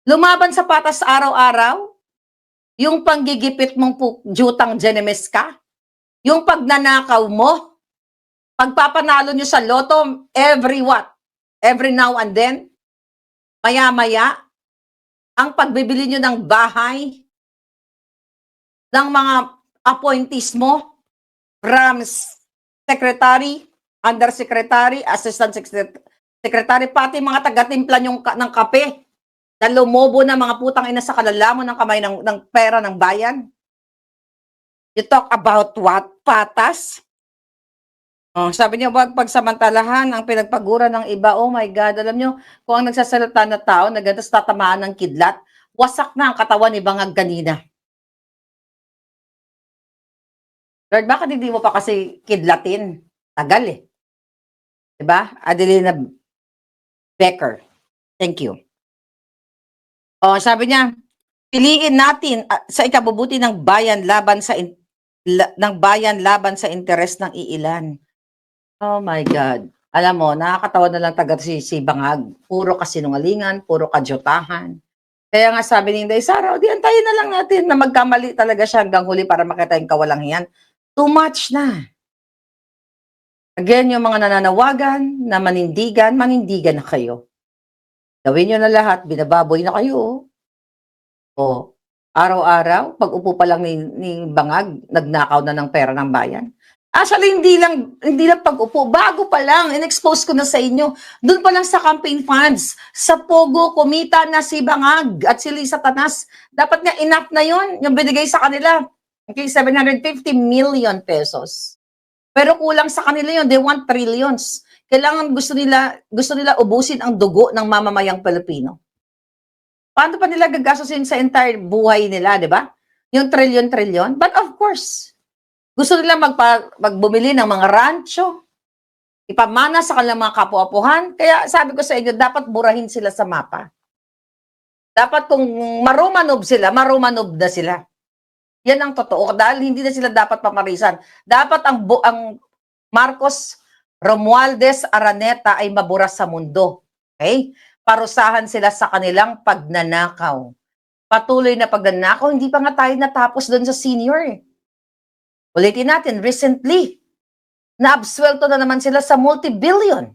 Lumaban sa patas sa araw-araw? Yung panggigipit mong jutang Genemes ka? Yung pagnanakaw mo, pagpapanalo nyo sa loto, every now and then, maya-maya, ang pagbibili nyo ng bahay, ng mga appointees mo, from secretary, undersecretary, assistant secretary, pati mga taga-timpla ng kape, na lumobo na mga putang ina sa kalalamo ng kamay ng pera ng bayan. You talk about what? Patas? Sabi niya, wag pagsamantalahan ang pinagpaguran ng iba. Oh my God, alam niyo, kung ang nagsasalita na tao, nagandang tatamaan ng kidlat, wasak na ang katawan ni Bangag kanina. Lord, bakit hindi mo pa kasi kidlatin? Tagal eh. Diba? Adelina Becker. Thank you. Sabi niya, piliin natin sa ikabubuti ng bayan laban sa interes ng iilan. Oh my God. Alam mo, nakakatawa na lang taga si Bangag. Puro kasinungalingan, puro kajotahan. Kaya nga sabi ni Inday Sara, di antayin na lang natin na magkamali talaga siya hanggang huli para makita yung kawalangian. Too much na. Again, yung mga nananawagan na manindigan na kayo. Gawin nyo na lahat, binababoy na kayo. Araw-araw, pag upo pa lang ni Bangag, nagnakaw na ng pera ng bayan. Actually, hindi lang pag-upo. Bago pa lang, in-expose ko na sa inyo. Doon pa lang sa campaign funds. Sa Pogo, kumita na si Bangag at si Lisa Tanas. Dapat nga enough na yon yung binigay sa kanila. Okay, 750 million pesos. Pero kulang sa kanila yon. They want trillions. Kailangan gusto nila ubusin ang dugo ng mamamayang Pilipino. Paano pa nila gagastusin sa entire buhay nila, di ba? Yung trillion. But of course, gusto nila magbumili ng mga rancho, ipamana sa kanilang mga kapwa-apuhan. Kaya sabi ko sa inyo, dapat burahin sila sa mapa. Dapat kung marumanob na sila. Yan ang totoo. Dahil hindi na sila dapat pamarisan. Dapat ang Marcos Romualdez Araneta ay mabura sa mundo. Okay? Parusahan sila sa kanilang pagnanakaw. Patuloy na pagnanakaw, hindi pa nga tayo natapos doon sa senior eh. Ulitin natin, recently, na-absuelto na naman sila sa multi-billion.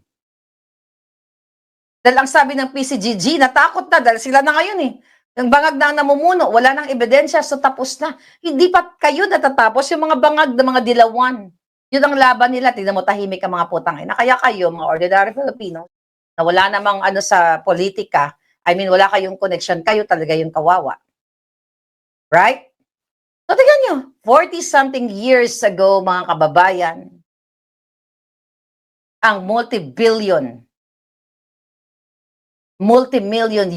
Dahil ang sabi ng PCGG, natakot na dahil sila na ngayon eh. Yung Bangag na namumuno, wala nang ebidensya, so tapos na. Hindi pa kayo natatapos yung mga bangag na mga dilawan. Yun ang laban nila, tignan mo tahimik ang mga putang ina. Kaya kayo, mga ordinary Filipino, na wala namang sa politika, wala kayong connection, kayo talaga yung kawawa. Right? So, tignan nyo, 40-something years ago, mga kababayan, ang multi-million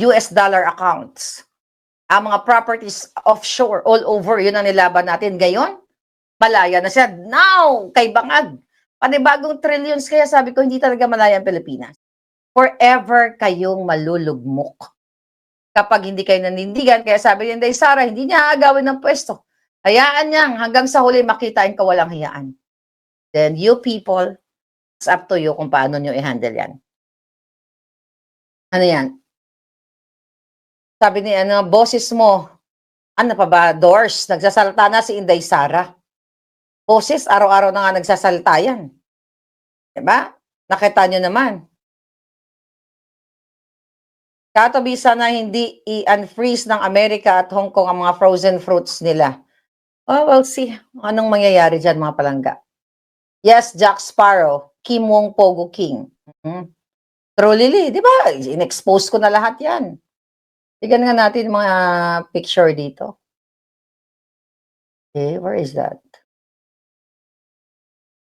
US dollar accounts. Ang mga properties offshore all over, yun ang nilaban natin. Ngayon, malaya na siya. Now, kay Bangag, panibagong trillions. Kaya sabi ko, hindi talaga malaya ang Pilipinas. Forever kayong malulugmok kapag hindi kayo nanindigan. Kaya sabi ni Inday Sara, hindi niya aagawin ng pwesto. Hayaan niyang hanggang sa huli makita yung kawalang hiyaan. Then you people, it's up to you kung paano niyo i-handle yan. Ano yan? Sabi ni boses mo, ano pa ba, Doors, nagsasalta na si Inday Sara. Boses, araw-araw na nga nagsasalta yan. Diba? Nakita nyo naman. Katabi sana hindi i-unfreeze ng Amerika at Hong Kong ang mga frozen fruits nila. Oh, we'll see. Anong mangyayari dyan, mga palangga? Yes, Jack Sparrow. Kim Wong Pogo King. True Lily, di ba? In-expose ko na lahat yan. Tignan nga natin mga picture dito. Okay, where is that?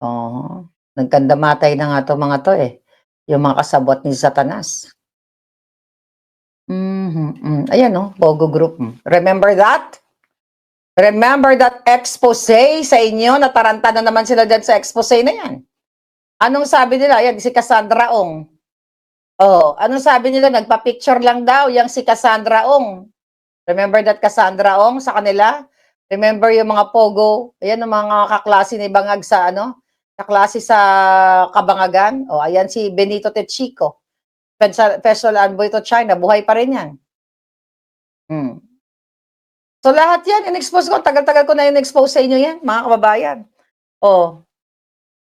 Oh, nagkandamatay na nga to mga to eh. Yung mga kasabot ni Satanas. Ayan no, Pogo Group. Remember that? Remember that expose sa inyo? Nataranta na naman sila dyan sa expose na yan. Anong sabi nila? Yan, si Cassandra Ong. Oh, anong sabi nila? Nagpa-picture lang daw yung si Cassandra Ong. Remember that Cassandra Ong sa kanila? Remember yung mga Pogo? Ayan ang mga kaklase ni Bangag sa kaklase sa Kabangagan. Oh, ayan si Benito Techico. Special Envoy to China. Buhay pa rin yan. So lahat yan, in-expose ko. Tagal-tagal ko na in-expose sa inyo yan, mga kababayan. Oh,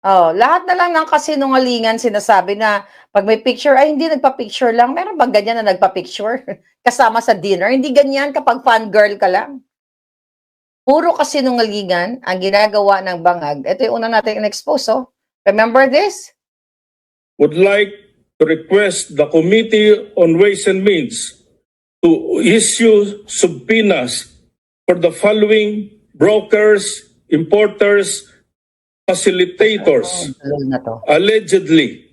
lahat na lang ng kasinungalingan sinasabi na pag may picture, ay hindi nagpa-picture lang. Meron bang ganyan na nagpa-picture kasama sa dinner? Hindi ganyan kapag fangirl ka lang. Puro kasinungalingan ang ginagawa ng Bangag. Ito yung una natin in-expose. Oh. Remember this? Would like to request the Committee on Ways and Means to issue subpoenas for the following brokers, importers, facilitators allegedly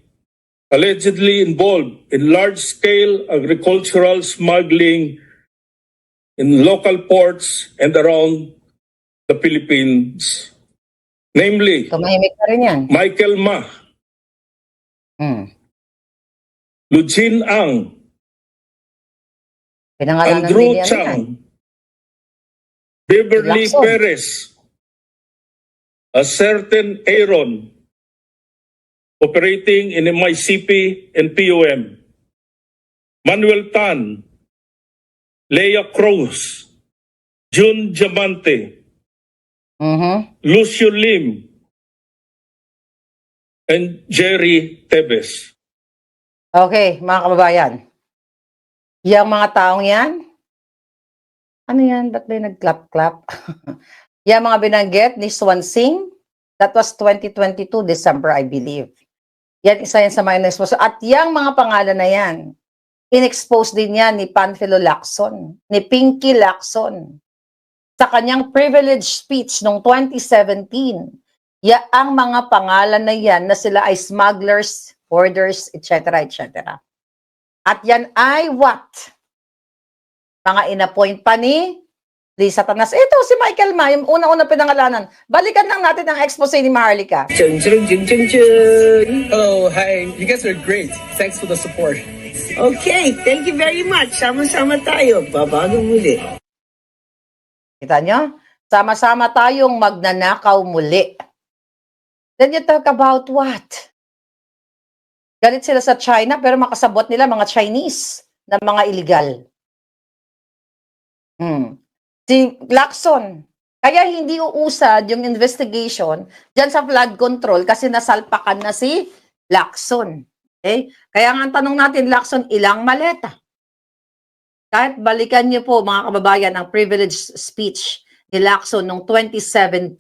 involved in large-scale agricultural smuggling in local ports and around the Philippines. Namely, tumahimik na rin yan. Michael Ma, Lujin Ang, Andrew Chang, Beverly Lacson. Perez, a certain Aaron, operating in MICP and POM, Manuel Tan, Leia Cruz, June Diamante, Lucio Lim, and Jerry Tebes. Okay, mga kababayan. Yang mga taong yan, ano yan? Ba't may nag-clap-clap? Yang mga binanggit ni Swansing, that was 2022, December, I believe. Yan, isa yan sa mga in-expose. At yung mga pangalan na yan, in-expose din yan ni Panfilo Lacson, ni Pinky Lacson, sa kanyang privilege speech noong 2017. Ang mga pangalan na yan na sila ay smugglers, hoarders, etc., etc. At yan ay what? Mga inappoint pa ni Lisa Tanas. Ito si Michael Ma, yung una-una pinangalanan. Balikan lang natin ang expose ni Maharlika. Hello, hi. You guys are great. Thanks for the support. Okay, thank you very much. Sama-sama tayo. Babago muli. Kita nyo? Sama-sama tayong magnanakaw muli. Then you talk about what? Galit sila sa China pero makasabot nila mga Chinese na mga illegal. Si Lacson, kaya hindi uusad yung investigation dyan sa flood control kasi nasalpakan na si Lacson. Okay? Kaya nga ang tanong natin, Lacson, ilang maleta? Kahit balikan niyo po mga kababayan ang privileged speech ni Lacson noong 2017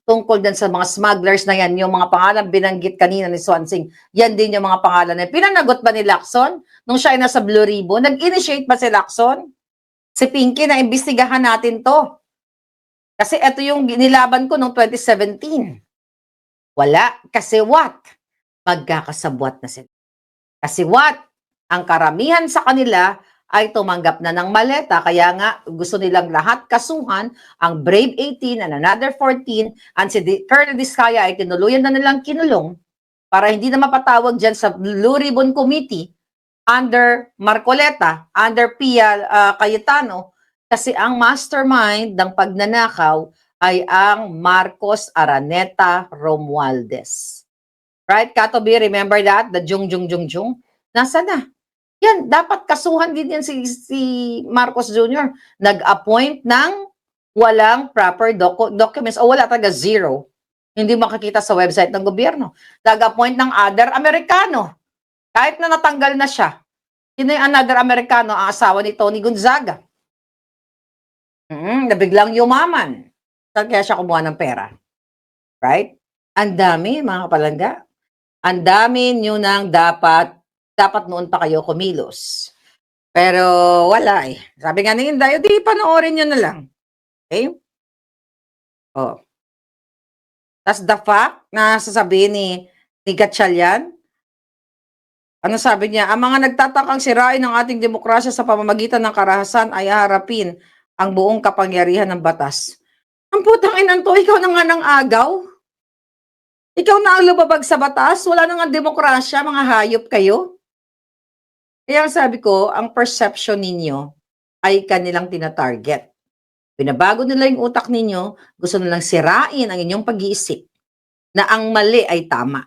tungkol din sa mga smugglers na yan, yung mga pangalan binanggit kanina ni Swansing, yan din yung mga pangalan na pinanagot ba ni Lacson nung siya ay nasa Blue Ribbon? Nag-initiate ba si Lacson? Si Pinky, na imbestigahan natin to. Kasi ito yung nilaban ko noong 2017. Wala. Kasi what? magkakasabwat na sila. Kasi what? Ang karamihan sa kanila ay tumanggap na ng maleta, kaya nga gusto nilang lahat kasuhan, ang Brave 18 and another 14, and si Colonel Diskaya ay tinuluyan na nilang kinulong para hindi na mapatawag dyan sa Blue Ribbon Committee under Marcoleta, under Pia Cayetano, kasi ang mastermind ng pagnanakaw ay ang Marcos Araneta Romualdez. Right, Katobi, remember that? The Jung. Nasaan na? Yan, dapat kasuhan din yan si Marcos Jr. Nag-appoint ng walang proper documents o wala talaga, zero. Hindi makikita sa website ng gobyerno. Nag-appoint ng other Amerikano. Kahit na natanggal na siya. Sino yung another Amerikano? Ang asawa ni Tony Gonzaga. Na biglang yumaman. Saan kaya siya kumuha ng pera? Right? Ang dami, mga kapalangga. Ang dami nyo nang dapat noon pa kayo kumilos. Pero wala eh. Sabi nga ni Inday, di panoorin nyo na lang. Okay? Oh. That's the fact na sasabihin ni Gatchalian. Ano sabi niya? Ang mga nagtatakang sirain ng ating demokrasya sa pamamagitan ng karahasan ay haharapin ang buong kapangyarihan ng batas. Ang putang inan to, ikaw na nga ng agaw. Ikaw na ang lumabag sa batas. Wala na nga demokrasya, mga hayop kayo. Kaya sabi ko, ang perception ninyo ay kanilang tinatarget. Pinabago nila yung utak ninyo, gusto nilang sirain ang inyong pag-iisip na ang mali ay tama.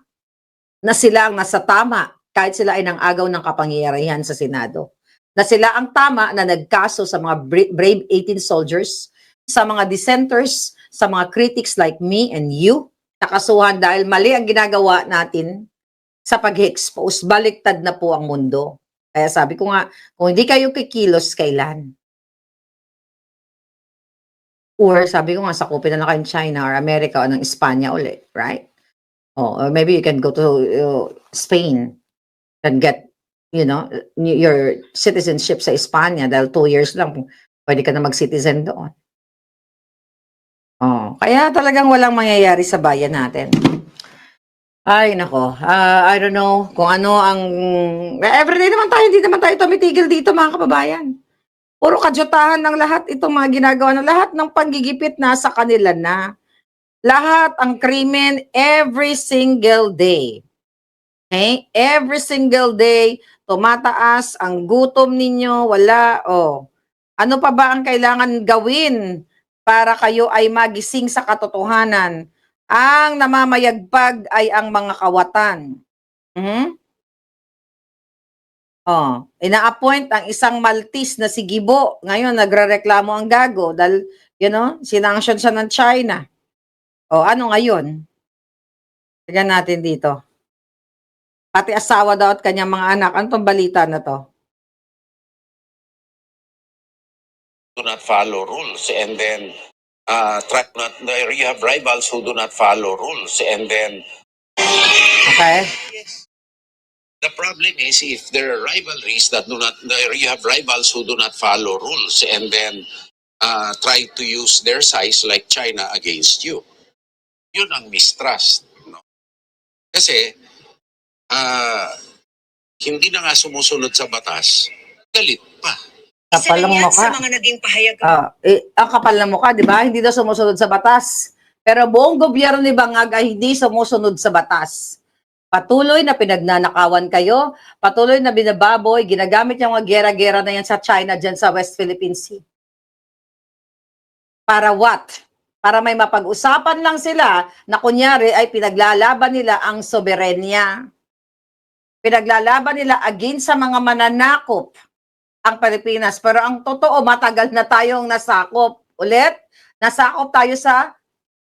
Na sila ang nasa tama kahit sila ay nang-agaw ng kapangyarihan sa Senado. Na sila ang tama na nagkaso sa mga Brave 18 soldiers, sa mga dissenters, sa mga critics like me and you, nakasuhan dahil mali ang ginagawa natin sa pag-expose. Baliktad na po ang mundo. Kaya sabi ko nga, kung hindi kayo kikilos, kailan? Or sabi ko nga, sakupin na lang kayo China or America o ng Espanya ulit, right? Or maybe you can go to Spain and get, your citizenship sa Espanya dahil 2 years lang, pwede ka na mag-citizen doon. Kaya talagang walang mangyayari sa bayan natin. Ay, nako. I don't know kung ano ang... Everyday naman tayo, hindi naman tayo tumitigil dito, mga kababayan. Puro kadyutahan ng lahat itong mga ginagawa ng lahat ng panggigipit nasa kanila na. Lahat ang krimen every single day. Okay? Every single day, tumataas ang gutom ninyo, wala. Ano pa ba ang kailangan gawin para kayo ay magising sa katotohanan? Ang namamayagpag ay ang mga kawatan. Ina-appoint ang isang Maltese na si Gibo. Ngayon, nagrereklamo ang gago dahil, sinanction siya ng China. Ano ngayon? Tignan natin dito. Pati asawa daw at kanyang mga anak. Ano tong balita na to? Do not follow rules, and then you have rivals who do not follow rules, and then Okay? the problem is if there are rivalries that you have rivals who do not follow rules, and then try to use their size like China against you. Yun ang mistrust, no? Kasi hindi na nga sumusunod sa batas, galit pa. Kapal ng mukha. Sa mga naging pahayag. Ang kapal ng mukha, di ba? Hindi daw sumusunod sa batas. Pero buong gobyerno ni Bangag ay hindi sumusunod sa batas. Patuloy na pinagnanakawan kayo, patuloy na binababoy, ginagamit yung mga gera-gera na yan sa China dyan sa West Philippine Sea. Para what? Para may mapag-usapan lang sila na kunyari ay pinaglalaban nila ang soberenya. Pinaglalaban nila against sa mga mananakop ang Pilipinas. Pero ang totoo, matagal na tayong nasakop. Ulit, nasakop tayo sa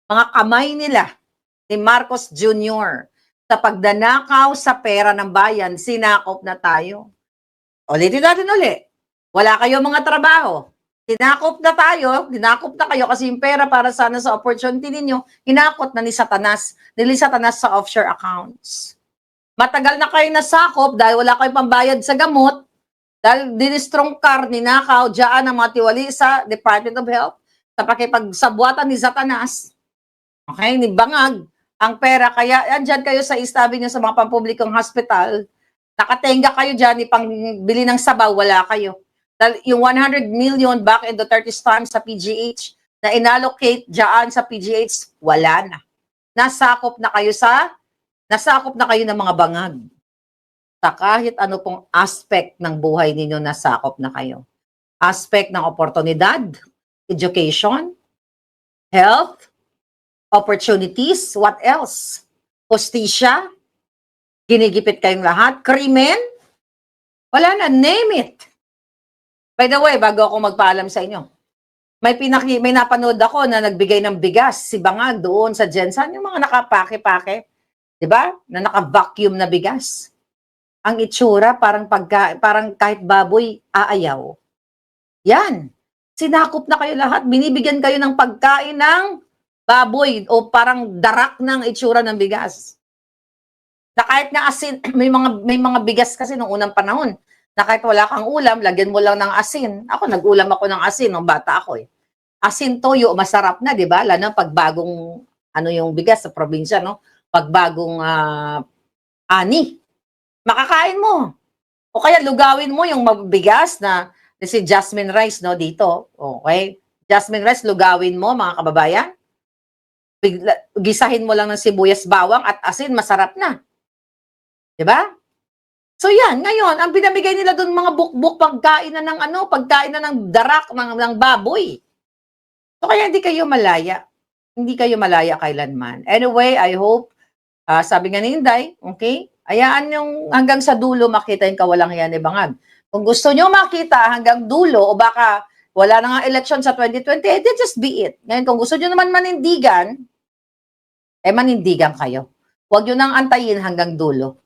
mga kamay nila ni Marcos Jr. Sa pagdanakaw sa pera ng bayan, sinakop na tayo. Ulitin natin ulit. Wala kayo mga trabaho. Sinakop na tayo, dinakop na kayo kasi yung pera para sana sa opportunity ninyo, hinakot na ni Satanas sa offshore accounts. Matagal na kayo nasakop dahil wala kayong pambayad sa gamot, dahil dinistrong car, ninakaw, dyan ang mga tiwali sa Department of Health sa pakipagsabwatan ni Satanas. Okay, ni Bangag. ang pera. Kaya andyan kayo sa istabi nyo sa mga pampublikong hospital, nakatenga kayo dyan, ipang bili ng sabaw, wala kayo. Dahil yung 100 million back in the 30s times sa PGH na inallocate dyan sa PGH, wala na. Nasakop na kayo ng mga bangag. Sa kahit ano pong aspect ng buhay ninyo, nasakop na kayo. Aspect ng oportunidad, education, health, opportunities, what else? Hostisya, ginigipit kayong lahat, krimen, wala na, name it. By the way, bago ako magpaalam sa inyo, may napanood ako na nagbigay ng bigas, si Bangag doon sa Jensen, yung mga nakapake-pake, di ba? Na naka-vacuum na bigas. Ang itsura, parang kahit baboy, aayaw. Yan. Sinakop na kayo lahat. Binibigyan kayo ng pagkain ng baboy o parang darak ng itsura ng bigas. Na kahit nga asin, may mga bigas kasi nung unang panahon, na kahit wala kang ulam, lagyan mo lang ng asin. Ako, nag-ulam ako ng asin nung bata ako eh. Asin toyo, masarap na, di ba? Lalo pag bagong, yung bigas sa probinsya, no? Pag bagong ani, makakain mo. O kaya lugawin mo yung mabigas na si jasmine rice, no, dito. Okay? Jasmine rice, lugawin mo, mga kababayan. Gisahin mo lang ng sibuyas, bawang at asin, masarap na. Diba? So yan, ngayon, ang binamigay nila doon mga bukbuk, pagkain na ng darak, ng baboy. So kaya hindi kayo malaya. Hindi kayo malaya kailanman. Anyway, I hope, sabi nga ni Inday, okay, hayaan yung hanggang sa dulo makita yung kawalang yan ni Bangag. Kung gusto nyo makita hanggang dulo, o baka wala na nga election sa 2020, then just be it. Ngayon, kung gusto nyo naman manindigan, manindigan kayo. Huwag nyo nang antayin hanggang dulo.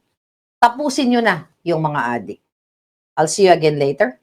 Tapusin nyo na yung mga adik. I'll see you again later.